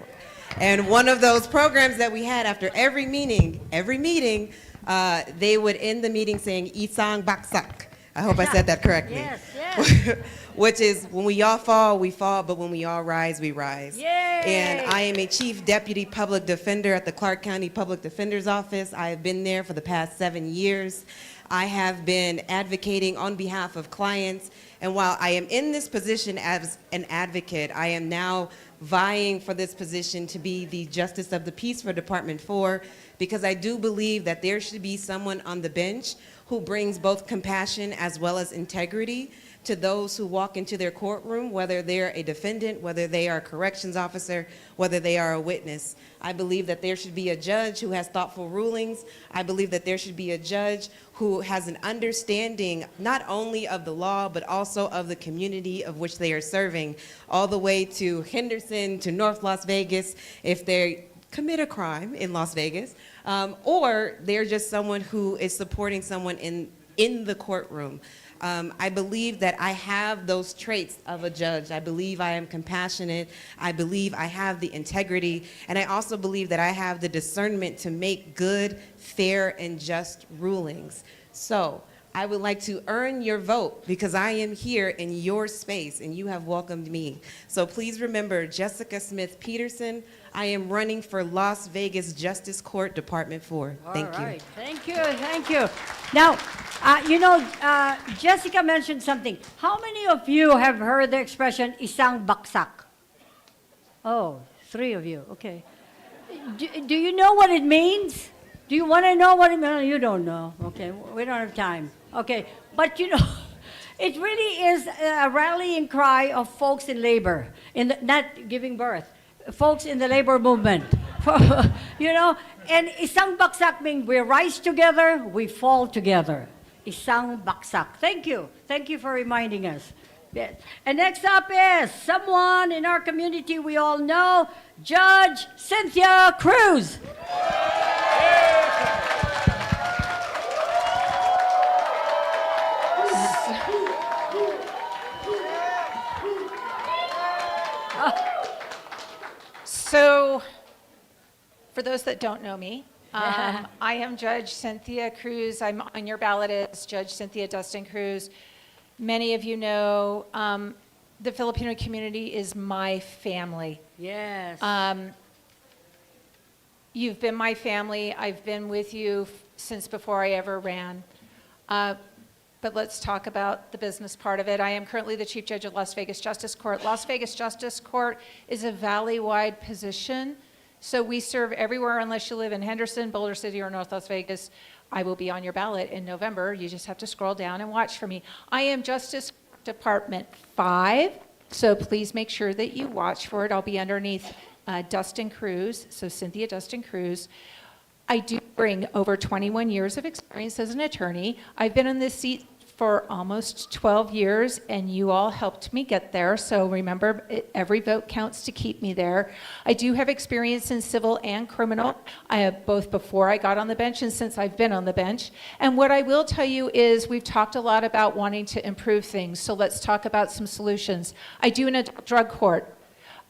And one of those programs that we had after every meeting, they would end the meeting saying, Isang Baksak. I hope I said that correctly. Yes, yes. Which is, when we all fall, we fall, but when we all rise, we rise. Yay! And I am a Chief Deputy Public Defender at the Clark County Public Defender's Office. I have been there for the past 7 years. I have been advocating on behalf of clients, and while I am in this position as an advocate, I am now vying for this position to be the Justice of the Peace for Department 4, because I do believe that there should be someone on the bench who brings both compassion as well as integrity to those who walk into their courtroom, whether they're a defendant, whether they are a corrections officer, whether they are a witness. I believe that there should be a judge who has thoughtful rulings. I believe that there should be a judge who has an understanding not only of the law, but also of the community of which they are serving, all the way to Henderson, to North Las Vegas, if they commit a crime in Las Vegas, or they're just someone who is supporting someone in the courtroom. I believe that I have those traits of a judge. I believe I am compassionate. I believe I have the integrity. And I also believe that I have the discernment to make good, fair, and just rulings. So I would like to earn your vote because I am here in your space and you have welcomed me. So please remember Jessica Smith Peterson. I am running for Las Vegas Justice Court Department 4. Thank you. All right. Thank you. Thank you. Now, Jessica mentioned something. How many of you have heard the expression isang baksak? Oh, 3 of you. Okay. Do you know what it means? Do you want to know what it means? You don't know. Okay. We don't have time. Okay. But it really is a rallying cry of folks in labor, not giving birth. Folks in the labor movement, and isang baksak means we rise together, we fall together. Isang baksak. Thank you. Thank you for reminding us. Yes. And next up is someone in our community we all know, Judge Cynthia Cruz. So, for those that don't know me, I am Judge Cynthia Cruz. I'm on your ballot as Judge Cynthia Dustin Cruz. Many of you know the Filipino community is my family. Yes. You've been my family. I've been with you since before I ever ran. But let's talk about the business part of it. I am currently the Chief Judge of Las Vegas Justice Court. Las Vegas Justice Court is a valley-wide position, so we serve everywhere unless you live in Henderson, Boulder City, or North Las Vegas. I will be on your ballot in November. You just have to scroll down and watch for me. I am Justice Department 5, so please make sure that you watch for it. I'll be underneath Dustin Cruz, so Cynthia Dustin Cruz. I do bring over 21 years of experience as an attorney. I've been in this seat for almost 12 years, and you all helped me get there. So remember, every vote counts to keep me there. I do have experience in civil and criminal, both before I got on the bench and since I've been on the bench. And what I will tell you is we've talked a lot about wanting to improve things. So let's talk about some solutions. I do in a drug court.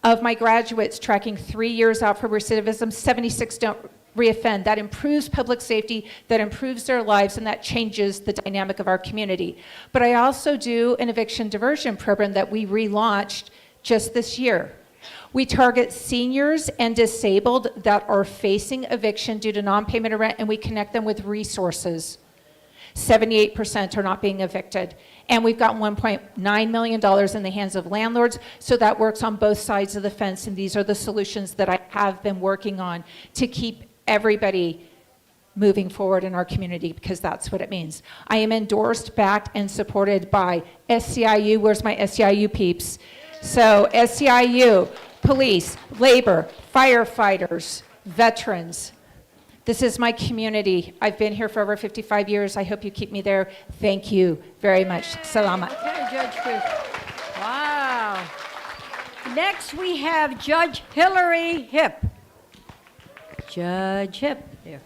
Of my graduates tracking 3 years out for recidivism, 76 don't reoffend. That improves public safety, that improves their lives, and that changes the dynamic of our community. But I also do an eviction diversion program that we relaunched just this year. We target seniors and disabled that are facing eviction due to non-payment of rent, and we connect them with resources. 78% are not being evicted. And we've got $1.9 million in the hands of landlords, so that works on both sides of the fence, and these are the solutions that I have been working on to keep everybody moving forward in our community, because that's what it means. I am endorsed, backed, and supported by SCIU. Where's my SCIU peeps? So SCIU, police, labor, firefighters, veterans. This is my community. I've been here for over 55 years. I hope you keep me there. Thank you very much. Salamat. Okay, Judge Chris. Wow. Next, we have Judge Hillary Hipp. Judge Hipp. Here.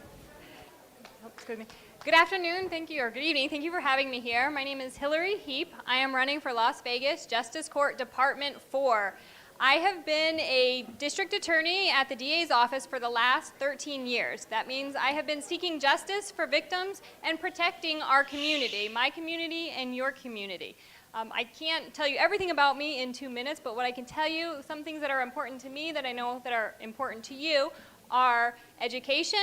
Good afternoon, thank you, or good evening. Thank you for having me here. My name is Hillary Heap. I am running for Las Vegas Justice Court Department 4. I have been a district attorney at the DA's office for the last 13 years. That means I have been seeking justice for victims and protecting our community, my community and your community. I can't tell you everything about me in 2 minutes, but what I can tell you, some things that are important to me that I know that are important to you, are education,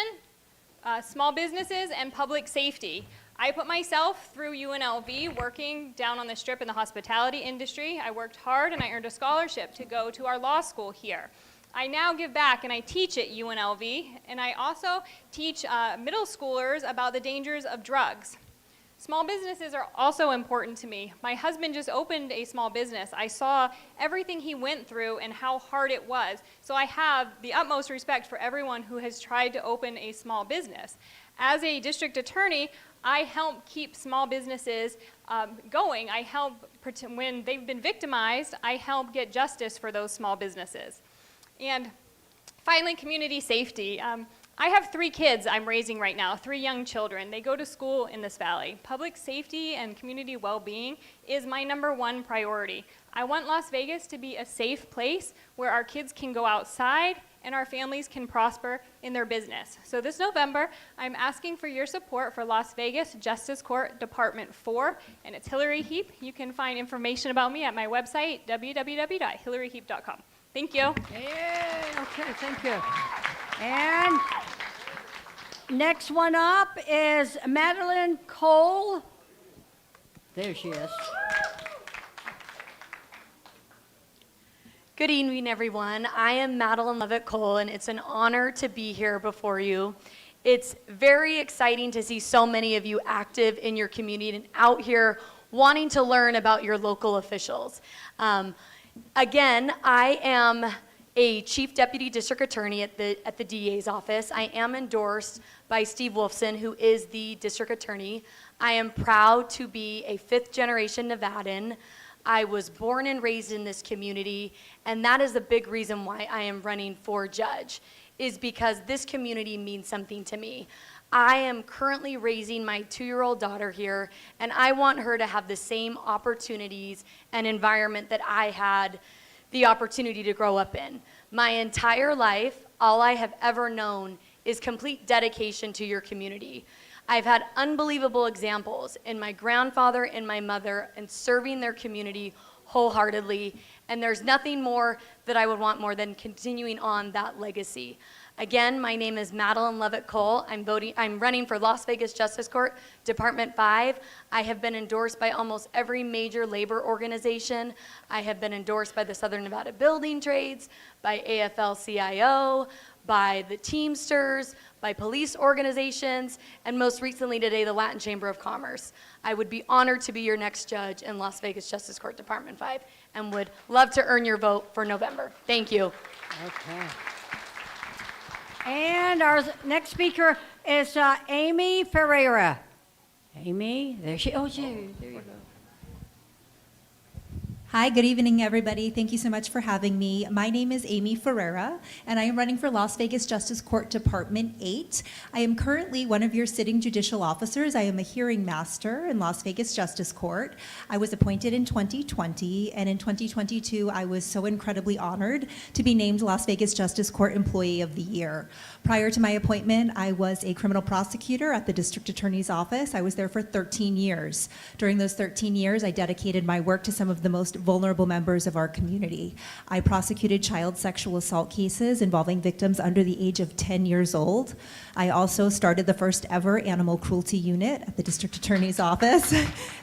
small businesses, and public safety. I put myself through UNLV working down on the Strip in the hospitality industry. I worked hard and I earned a scholarship to go to our law school here. I now give back and I teach at UNLV, and I also teach middle schoolers about the dangers of drugs. Small businesses are also important to me. My husband just opened a small business. I saw everything he went through and how hard it was. So I have the utmost respect for everyone who has tried to open a small business. As a district attorney, I help keep small businesses going. I help, when they've been victimized, I help get justice for those small businesses. And finally, community safety. I have 3 kids I'm raising right now, 3 young children. They go to school in this valley. Public safety and community well-being is my #1 priority. I want Las Vegas to be a safe place where our kids can go outside and our families can prosper in their business. So this November, I'm asking for your support for Las Vegas Justice Court Department 4, and it's Hillary Heap. You can find information about me at my website, www.hillaryheap.com. Thank you. Yeah, okay, thank you. And next one up is Madeline Cole. There she is. Good evening, everyone. I am Madeline Levitt Cole, and it's an honor to be here before you. It's very exciting to see so many of you active in your community and out here wanting to learn about your local officials. Again, I am a Chief Deputy District Attorney at the DA's office. I am endorsed by Steve Wolfson, who is the District Attorney. I am proud to be a 5th-generation Nevadan. I was born and raised in this community, and that is a big reason why I am running for judge, is because this community means something to me. I am currently raising my 2-year-old daughter here, and I want her to have the same opportunities and environment that I had the opportunity to grow up in. My entire life, all I have ever known is complete dedication to your community. I've had unbelievable examples in my grandfather and my mother and serving their community wholeheartedly, and there's nothing more that I would want more than continuing on that legacy. Again, my name is Madeline Levitt Cole. I'm running for Las Vegas Justice Court, Department 5. I have been endorsed by almost every major labor organization. I have been endorsed by the Southern Nevada Building Trades, by AFL-CIO, by the Teamsters, by police organizations, and most recently today, the Latin Chamber of Commerce. I would be honored to be your next judge in Las Vegas Justice Court, Department 5, and would love to earn your vote for November. Thank you. Okay. And our next speaker is Amy Ferreira. Amy, there she. Oh, there you go. Hi, good evening, everybody. Thank you so much for having me. My name is Amy Ferreira, and I am running for Las Vegas Justice Court Department 8. I am currently one of your sitting judicial officers. I am a hearing master in Las Vegas Justice Court. I was appointed in 2020, and in 2022, I was so incredibly honored to be named Las Vegas Justice Court Employee of the Year. Prior to my appointment, I was a criminal prosecutor at the District Attorney's Office. I was there for 13 years. During those 13 years, I dedicated my work to some of the most vulnerable members of our community. I prosecuted child sexual assault cases involving victims under the age of 10 years old. I also started the first ever animal cruelty unit at the District Attorney's Office.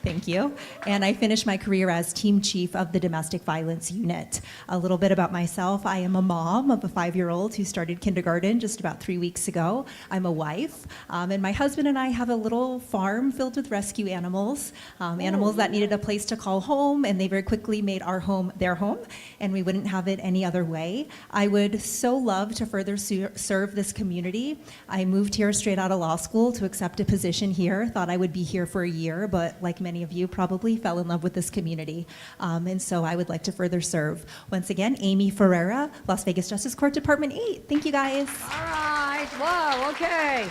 Thank you. And I finished my career as team chief of the domestic violence unit. A little bit about myself. I am a mom of a 5-year-old who started kindergarten just about 3 weeks ago. I'm a wife, and my husband and I have a little farm filled with rescue animals, animals that needed a place to call home, and they very quickly made our home their home, and we wouldn't have it any other way. I would so love to further serve this community. I moved here straight out of law school to accept a position here, thought I would be here for a year, but like many of you probably fell in love with this community, and so I would like to further serve. Once again, Amy Ferreira, Las Vegas Justice Court Department 8. Thank you, guys. All right. Wow. Okay.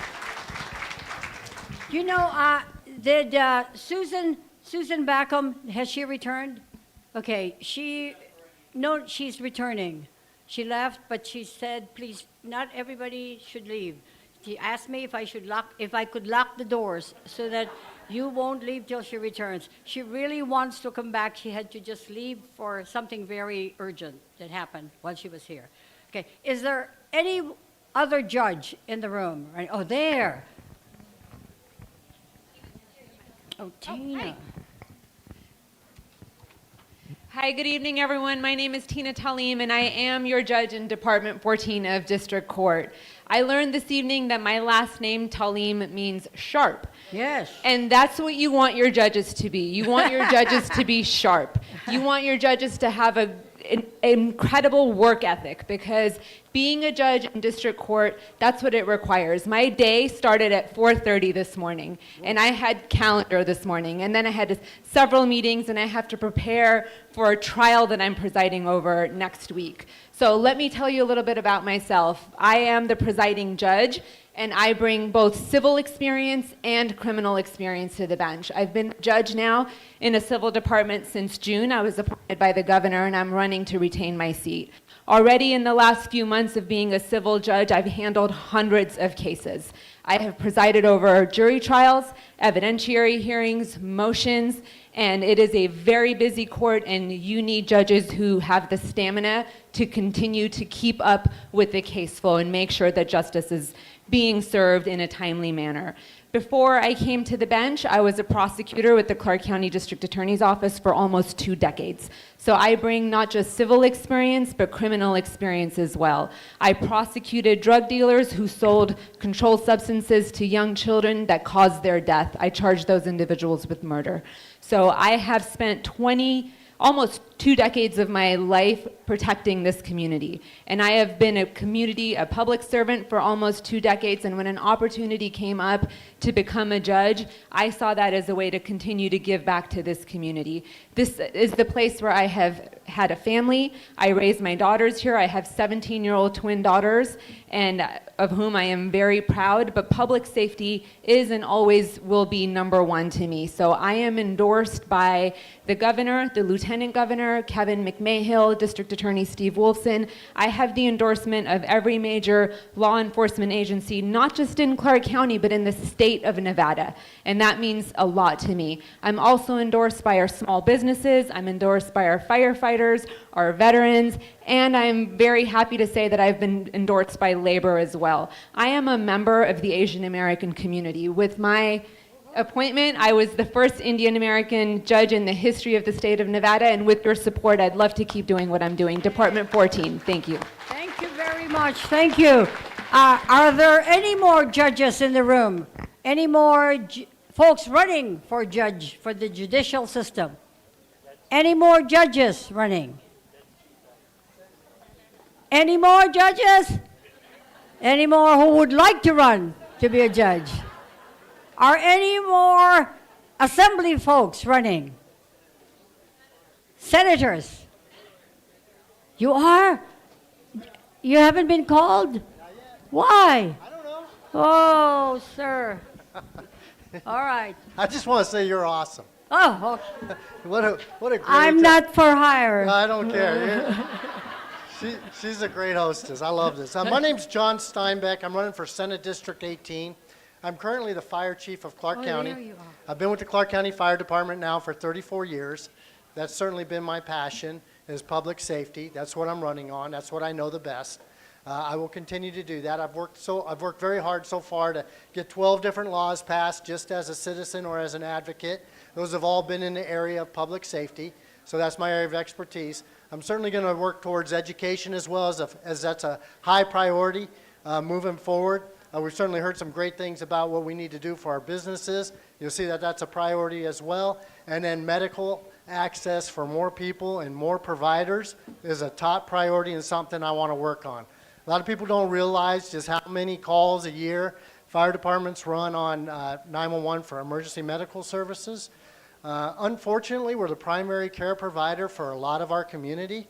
You know, did Susan Backham, has she returned? Okay, she's returning. She left, but she said, please, not everybody should leave. She asked me if I could lock the doors so that you won't leave till she returns. She really wants to come back. She had to just leave for something very urgent that happened while she was here. Okay, is there any other judge in the room? Right? Oh, there. Oh, Tina. Hi, good evening, everyone. My name is Tina Talim, and I am your judge in Department 14 of District Court. I learned this evening that my last name, Talim, means sharp. Yes. And that's what you want your judges to be. You want your judges to be sharp. You want your judges to have an incredible work ethic, because being a judge in district court, that's what it requires. My day started at 4:30 this morning, and I had calendar this morning, and then I had several meetings, and I have to prepare for a trial that I'm presiding over next week. So let me tell you a little bit about myself. I am the presiding judge, and I bring both civil experience and criminal experience to the bench. I've been a judge now in a civil department since June. I was appointed by the governor, and I'm running to retain my seat. Already in the last few months of being a civil judge, I've handled hundreds of cases. I have presided over jury trials, evidentiary hearings, motions, and it is a very busy court, and you need judges who have the stamina to continue to keep up with the case flow and make sure that justice is being served in a timely manner. Before I came to the bench, I was a prosecutor with the Clark County District Attorney's Office for almost 2 decades. So I bring not just civil experience, but criminal experience as well. I prosecuted drug dealers who sold controlled substances to young children that caused their death. I charged those individuals with murder. So I have spent almost 2 decades of my life protecting this community. And I have been a public servant for almost 2 decades, and when an opportunity came up to become a judge, I saw that as a way to continue to give back to this community. This is the place where I have had a family. I raised my daughters here. I have 17-year-old twin daughters, and of whom I am very proud, but public safety is and always will be #1 to me. So I am endorsed by the governor, the lieutenant governor, Kevin McMahill, District Attorney Steve Wolfson. I have the endorsement of every major law enforcement agency, not just in Clark County, but in the state of Nevada. And that means a lot to me. I'm also endorsed by our small businesses. I'm endorsed by our firefighters, our veterans, and I'm very happy to say that I've been endorsed by labor as well. I am a member of the Asian American community. With my appointment, I was the first Indian American judge in the history of the state of Nevada, and with your support, I'd love to keep doing what I'm doing. Department 14, thank you. Thank you very much. Thank you. Are there any more judges in the room? Any more folks running for judge for the judicial system? Any more judges running? Any more judges? Any more who would like to run to be a judge? Are any more assembly folks running? Senators? You are? You haven't been called? Why? I don't know. Oh, sir. All right. I just want to say you're awesome. Oh, okay. What a great I'm not for hire. No, I don't care. She's a great hostess. I love this. My name's John Steinbeck. I'm running for Senate District 18. I'm currently the fire chief of Clark County. There you are. I've been with the Clark County Fire Department now for 34 years. That's certainly been my passion, is public safety. That's what I'm running on. That's what I know the best. I will continue to do that. I've worked very hard so far to get 12 different laws passed just as a citizen or as an advocate. Those have all been in the area of public safety, so that's my area of expertise. I'm certainly going to work towards education as well, as that's a high priority moving forward. We've certainly heard some great things about what we need to do for our businesses. You'll see that that's a priority as well. And then medical access for more people and more providers is a top priority and something I want to work on. A lot of people don't realize just how many calls a year fire departments run on 911 for emergency medical services. Unfortunately, we're the primary care provider for a lot of our community.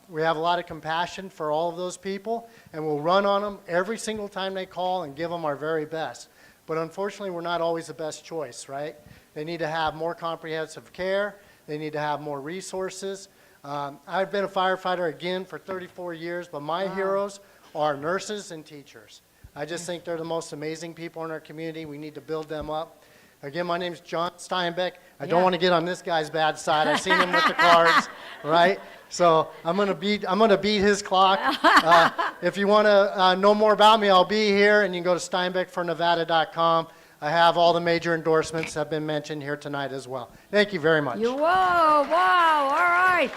We have a lot of compassion for all of those people, and we'll run on them every single time they call and give them our very best. But unfortunately, we're not always the best choice, right? They need to have more comprehensive care. They need to have more resources. I've been a firefighter again for 34 years, but my heroes are nurses and teachers. I just think they're the most amazing people in our community. We need to build them up. Again, my name's John Steinbeck. I don't want to get on this guy's bad side. I've seen him with the cards, right? So I'm gonna beat his clock. If you want to know more about me, I'll be here, and you can go to steinbeckfornevada.com. I have all the major endorsements that have been mentioned here tonight as well. Thank you very much. Whoa, wow, all right.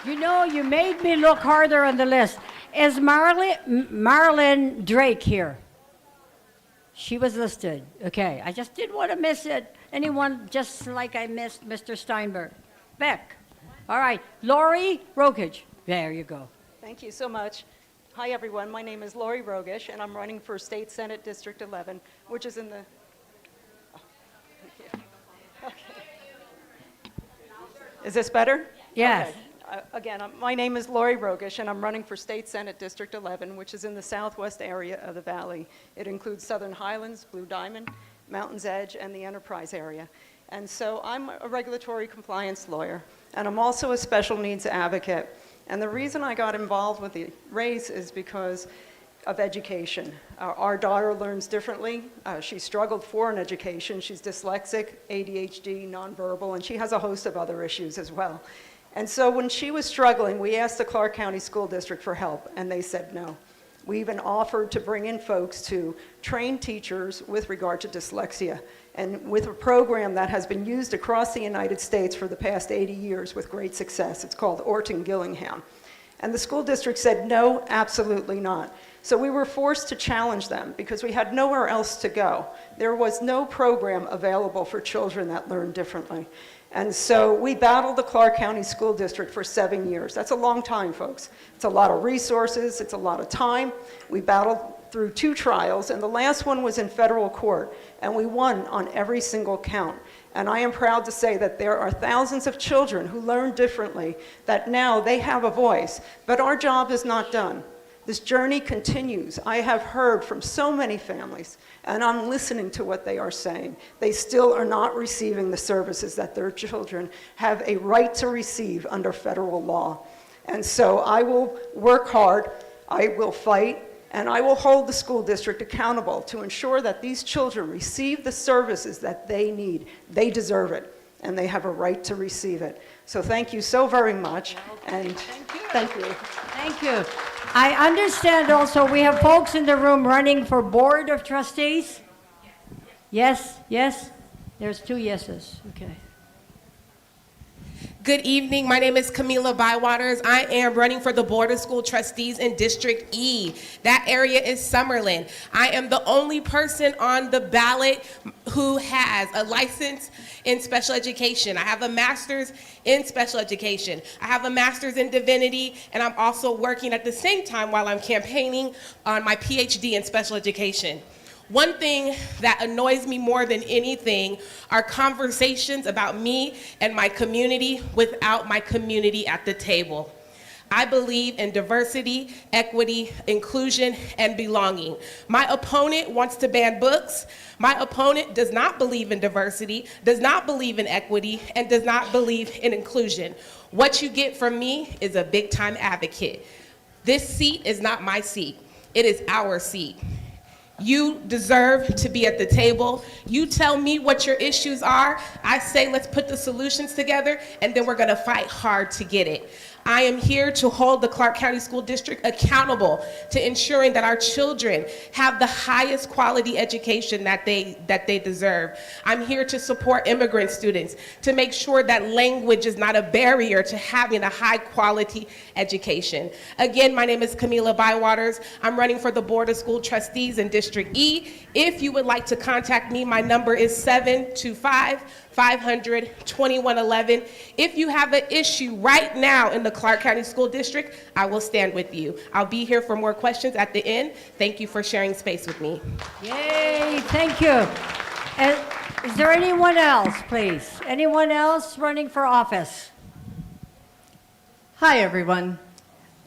You know, you made me look harder on the list. Is Marilyn Drake here? She was listed. Okay, I just didn't want to miss it. Anyone, just like I missed Mr. Steinberg. Beck. All right, Lori Rokich. There you go. Thank you so much. Hi, everyone. My name is Lori Rogish, and I'm running for State Senate District 11, which is in the... Oh, thank you. Okay. Is this better? Yes. Okay. Again, my name is Lori Rogish, and I'm running for State Senate District 11, which is in the southwest area of the valley. It includes Southern Highlands, Blue Diamond, Mountain's Edge, and the Enterprise area. And so I'm a regulatory compliance lawyer, and I'm also a special needs advocate. And the reason I got involved with the race is because of education. Our daughter learns differently. She struggled for an education. She's dyslexic, ADHD, nonverbal, and she has a host of other issues as well. And so when she was struggling, we asked the Clark County School District for help, and they said no. We even offered to bring in folks to train teachers with regard to dyslexia, and with a program that has been used across the United States for the past 80 years with great success. It's called Orton-Gillingham. And the school district said, no, absolutely not. So we were forced to challenge them because we had nowhere else to go. There was no program available for children that learn differently. And so we battled the Clark County School District for 7 years. That's a long time, folks. It's a lot of resources. It's a lot of time. We battled through 2 trials, and the last one was in federal court, and we won on every single count. And I am proud to say that there are thousands of children who learn differently, that now they have a voice. But our job is not done. This journey continues. I have heard from so many families, and I'm listening to what they are saying. They still are not receiving the services that their children have a right to receive under federal law. And so I will work hard, I will fight, and I will hold the school district accountable to ensure that these children receive the services that they need. They deserve it, and they have a right to receive it. So thank you so very much, and thank you. Thank you. I understand also we have folks in the room running for Board of Trustees? Yes, yes? There's 2 yeses, okay. Good evening. My name is Camila Bywaters. I am running for the Board of School Trustees in District E. That area is Summerlin. I am the only person on the ballot who has a license in special education. I have a master's in special education. I have a master's in divinity, and I'm also working at the same time while I'm campaigning on my PhD in special education. One thing that annoys me more than anything are conversations about me and my community without my community at the table. I believe in diversity, equity, inclusion, and belonging. My opponent wants to ban books. My opponent does not believe in diversity, does not believe in equity, and does not believe in inclusion. What you get from me is a big-time advocate. This seat is not my seat. It is our seat. You deserve to be at the table. You tell me what your issues are. I say, let's put the solutions together, and then we're gonna fight hard to get it. I am here to hold the Clark County School District accountable to ensuring that our children have the highest quality education that they deserve. I'm here to support immigrant students, to make sure that language is not a barrier to having a high quality education. Again, my name is Camila Bywaters. I'm running for the Board of School Trustees in District E. If you would like to contact me, my number is 725-500-2111. If you have an issue right now in the Clark County School District, I will stand with you. I'll be here for more questions at the end. Thank you for sharing space with me. Yay, thank you. And is there anyone else, please? Anyone else running for office? Hi, everyone.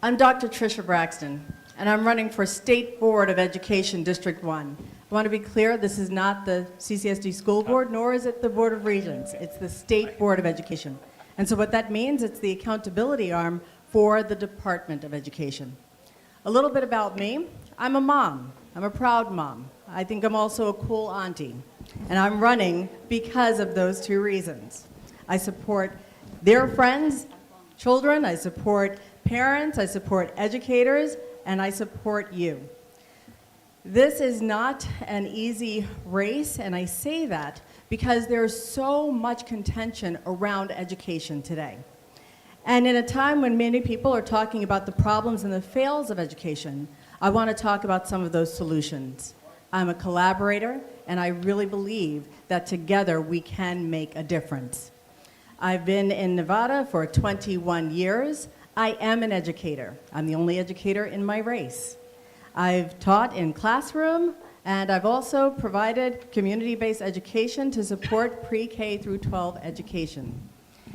I'm Dr. Tricia Braxton, and I'm running for State Board of Education District 1. I want to be clear, this is not the CCSD School Board, nor is it the Board of Regents. It's the State Board of Education. And so what that means, it's the accountability arm for the Department of Education. A little bit about me. I'm a mom. I'm a proud mom. I think I'm also a cool auntie. And I'm running because of those two reasons. I support their friends, children, I support parents, I support educators, and I support you. This is not an easy race, and I say that because there's so much contention around education today. And in a time when many people are talking about the problems and the fails of education, I want to talk about some of those solutions. I'm a collaborator, and I really believe that together we can make a difference. I've been in Nevada for 21 years. I am an educator. I'm the only educator in my race. I've taught in classroom, and I've also provided community-based education to support pre-K through 12 education.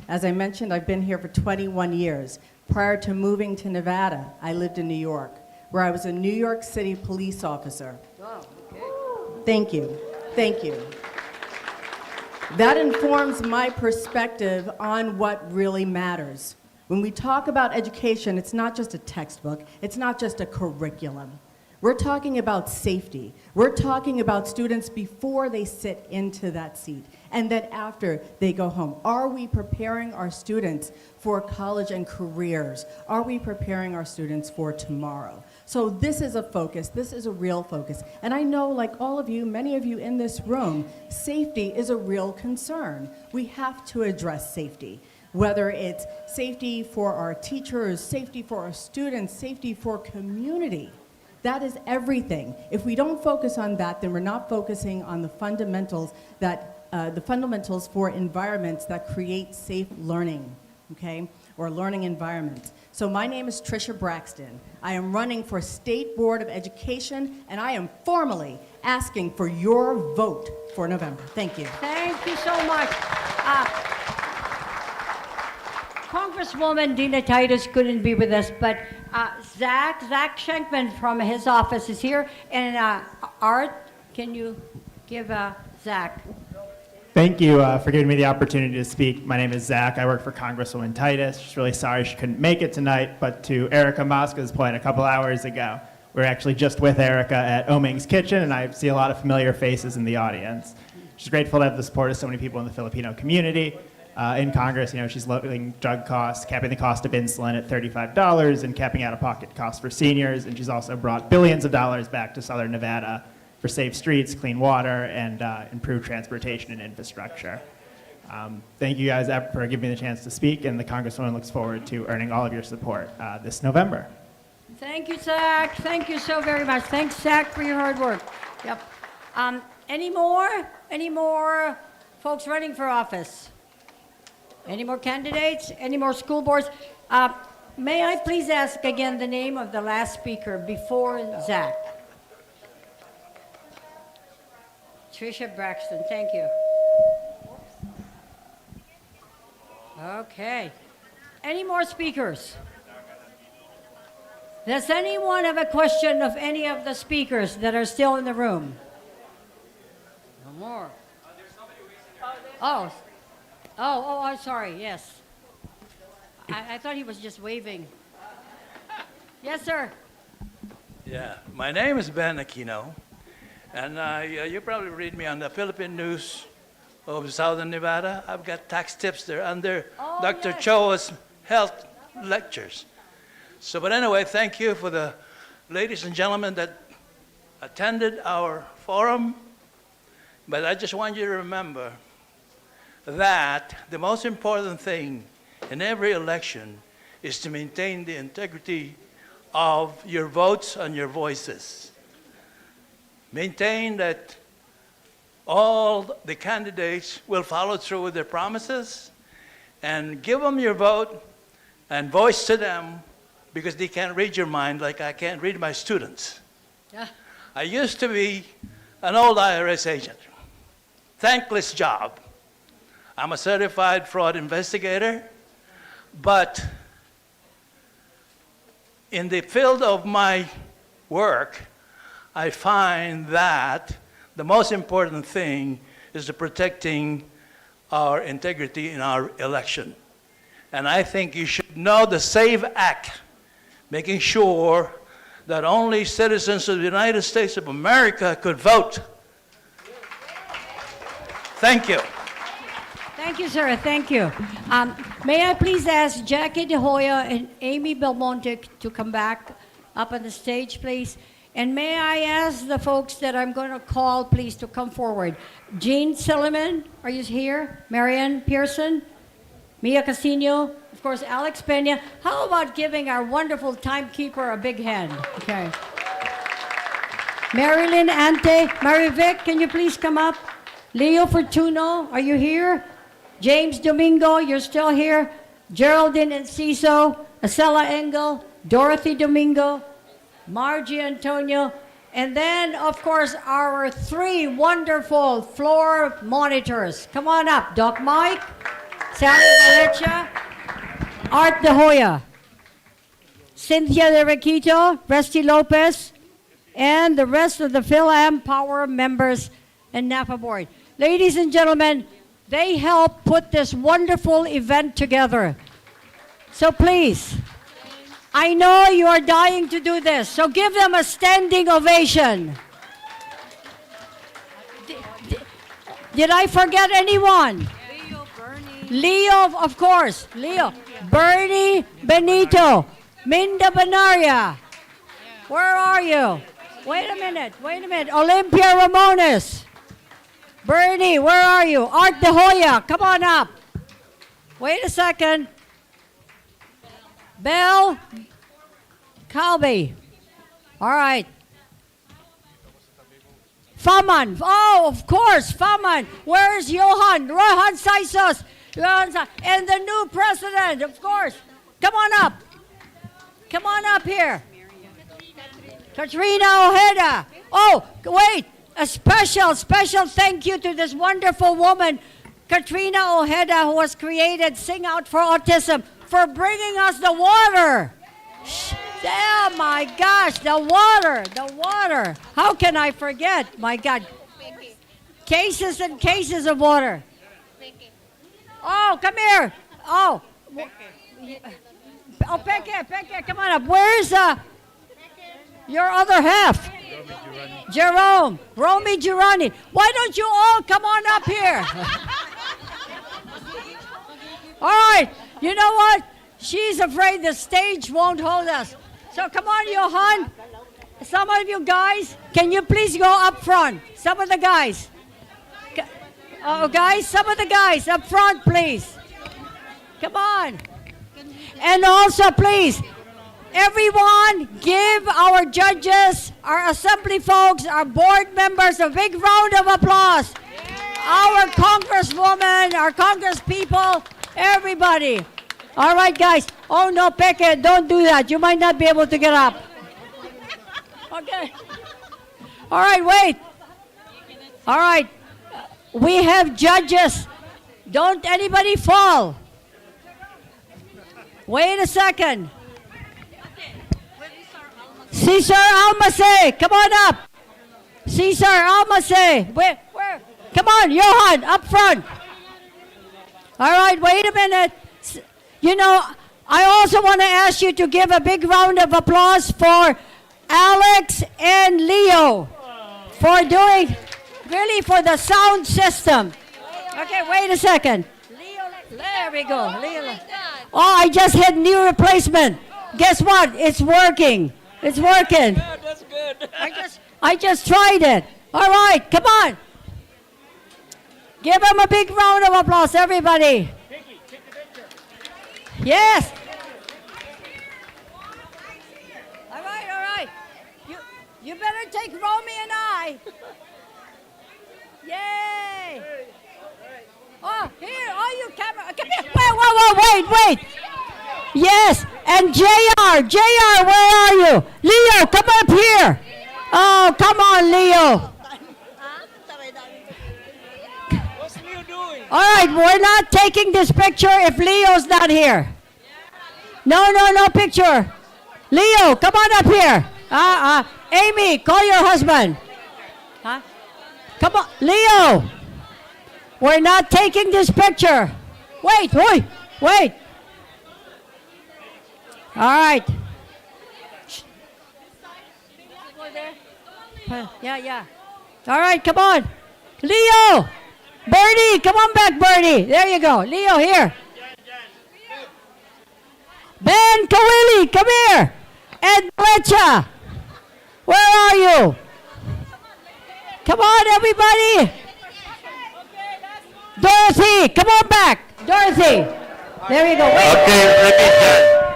As I mentioned, I've been here for 21 years. Prior to moving to Nevada, I lived in New York, where I was a New York City police officer. Oh, okay. Thank you. Thank you. That informs my perspective on what really matters. When we talk about education, it's not just a textbook, it's not just a curriculum. We're talking about safety. We're talking about students before they sit into that seat and then after they go home. Are we preparing our students for college and careers? Are we preparing our students for tomorrow? So this is a focus, this is a real focus. And I know, like all of you, many of you in this room, safety is a real concern. We have to address safety. Whether it's safety for our teachers, safety for our students, safety for community. That is everything. If we don't focus on that, then we're not focusing on the fundamentals for environments that create safe learning, okay, or learning environments. So my name is Tricia Braxton. I am running for State Board of Education, and I am formally asking for your vote for November. Thank you. Thank you so much. Congresswoman Dina Titus couldn't be with us, but Zach Schenkman from his office is here. And Art, can you give Zach? Thank you for giving me the opportunity to speak. My name is Zach. I work for Congresswoman Titus. She's really sorry she couldn't make it tonight, but to Erica Mosca's point a couple hours ago, we were actually just with Erica at Oming's Kitchen, and I see a lot of familiar faces in the audience. She's grateful to have the support of so many people in the Filipino community. In Congress, she's lowering drug costs, capping the cost of insulin at $35 and capping out-of-pocket costs for seniors, and she's also brought billions of dollars back to Southern Nevada for safe streets, clean water, and improved transportation and infrastructure. Thank you guys for giving me the chance to speak, and the Congresswoman looks forward to earning all of your support this November. Thank you, Zach. Thank you so very much. Thanks, Zach, for your hard work. Yep. Any more folks running for office? Any more candidates? Any more school boards? May I please ask again the name of the last speaker before Zach? Tricia Braxton, thank you. Okay. Any more speakers? Does anyone have a question of any of the speakers that are still in the room? No more. Oh, I'm sorry, yes. I thought he was just waving. Yes, sir. Yeah, my name is Ben Aquino, and you probably read me on the Philippine News of Southern Nevada. I've got tax tips there under Dr. Choa's health lectures. So, but anyway, thank you for the ladies and gentlemen that attended our forum. But I just want you to remember that the most important thing in every election is to maintain the integrity of your votes and your voices. Maintain that all the candidates will follow through with their promises, and give them your vote and voice to them, because they can't read your mind like I can't read my students. Yeah. I used to be an old IRS agent. Thankless job. I'm a certified fraud investigator, but in the field of my work, I find that the most important thing is the protecting our integrity in our election. And I think you should know the SAVE Act, making sure that only citizens of the United States of America could vote. Thank you. Thank you, sir. Thank you. May I please ask Jackie De Hoya and Amy Belmonte to come back up on the stage, please? And may I ask the folks that I'm going to call, please, to come forward. Jean Silliman, are you here? Marianne Pearson? Mia Casino? Of course, Alex Pena. How about giving our wonderful timekeeper a big hand? Okay. Marilyn Ante. Marivic, can you please come up? Leo Fortuno, are you here? James Domingo, you're still here? Geraldine Enciso, Acela Engel, Dorothy Domingo, Margie Antonio, and then, of course, our three wonderful floor monitors. Come on up, Doc Mike, Sally Valencia, Art De Hoya, Cynthia De Requito, Resty Lopez, and the rest of the Fil-Am Power members and NAPA board. Ladies and gentlemen, they helped put this wonderful event together. So please, I know you are dying to do this, so give them a standing ovation. Did I forget anyone? Leo, of course. Leo. Bernie Benito. Minda Banaria. Where are you? Wait a minute. Olympia Ramones. Bernie, where are you? Art De Hoya, come on up. Wait a second. Belle Calby. All right. Faman. Oh, of course, Faman. Where's Johan? Rohan Saisos. And the new president, of course. Come on up. Come on up here. Katrina Ojeda. Oh, wait. A special thank you to this wonderful woman, Katrina Ojeda, who was created Sing Out for Autism, for bringing us the water. Oh my gosh, the water. How can I forget? My God. Cases and cases of water. Oh, come here. Oh, Peke, come on up. Where's your other half? Jerome, Romy Girani. Why don't you all come on up here? All right, you know what? She's afraid the stage won't hold us. So come on, Johan. Some of you guys, can you please go up front? Some of the guys. Oh, guys, some of the guys up front, please. Come on. And also, please, everyone, give our judges, our assembly folks, our board members a big round of applause. Our congresswoman, our congresspeople, everybody. All right, guys. Oh, no, Peke, don't do that. You might not be able to get up. Okay. All right, wait. All right. We have judges. Don't anybody fall. Wait a second. Cesar Almase, come on up. Cesar Almase. Where? Come on, Johan, up front. All right, wait a minute. You know, I also want to ask you to give a big round of applause for Alex and Leo for doing, really for the sound system. Okay, wait a second. There we go. Leo. Oh, I just had new replacement. Guess what? It's working. It's working. Yeah, that's good. I just tried it. All right, come on. Give them a big round of applause, everybody. Yes. All right. You better take Romy and I. Yay. Oh, here, all you camera. Come here. Wait. Yes, and JR, where are you? Leo, come up here. Oh, come on, Leo. What's Leo doing? All right, we're not taking this picture if Leo's not here. No picture. Leo, come on up here. Amy, call your husband. Huh? Come on, Leo. We're not taking this picture. Wait. All right. Yeah. All right, come on. Leo. Bernie, come on back, Bernie. There you go. Leo, here. Ben Kawili, come here. Ed Blecha. Where are you? Come on, everybody. Dorothy, come on back. Dorothy. There you go. Wait. Okay,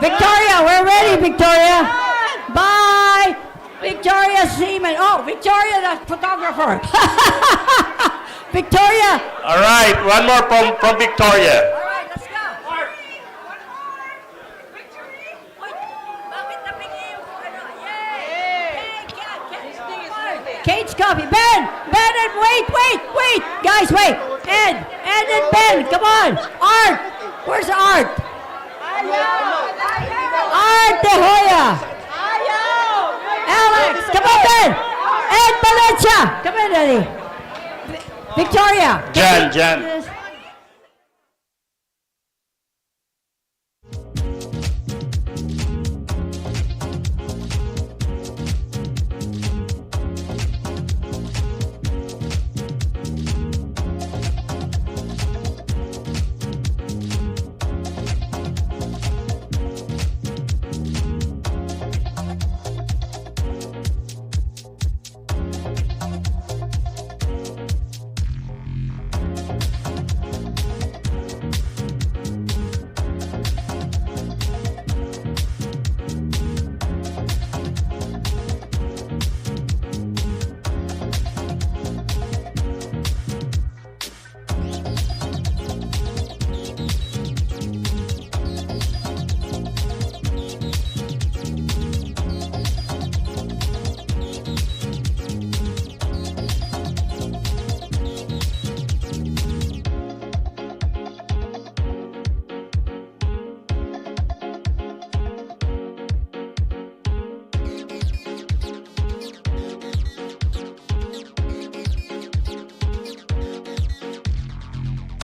Victoria, we're ready, Victoria. Bye. Victoria Seaman. Oh, Victoria, the photographer. Victoria. All right, one more from Victoria. All right, let's go. Kate's coffee. Ben, and wait. Guys, wait. Ed and Ben, come on. Art. Where's Art? Art De Hoya. Alex, come on, Ben. Ed Valencia. Come in, Eddie. Victoria. Jan.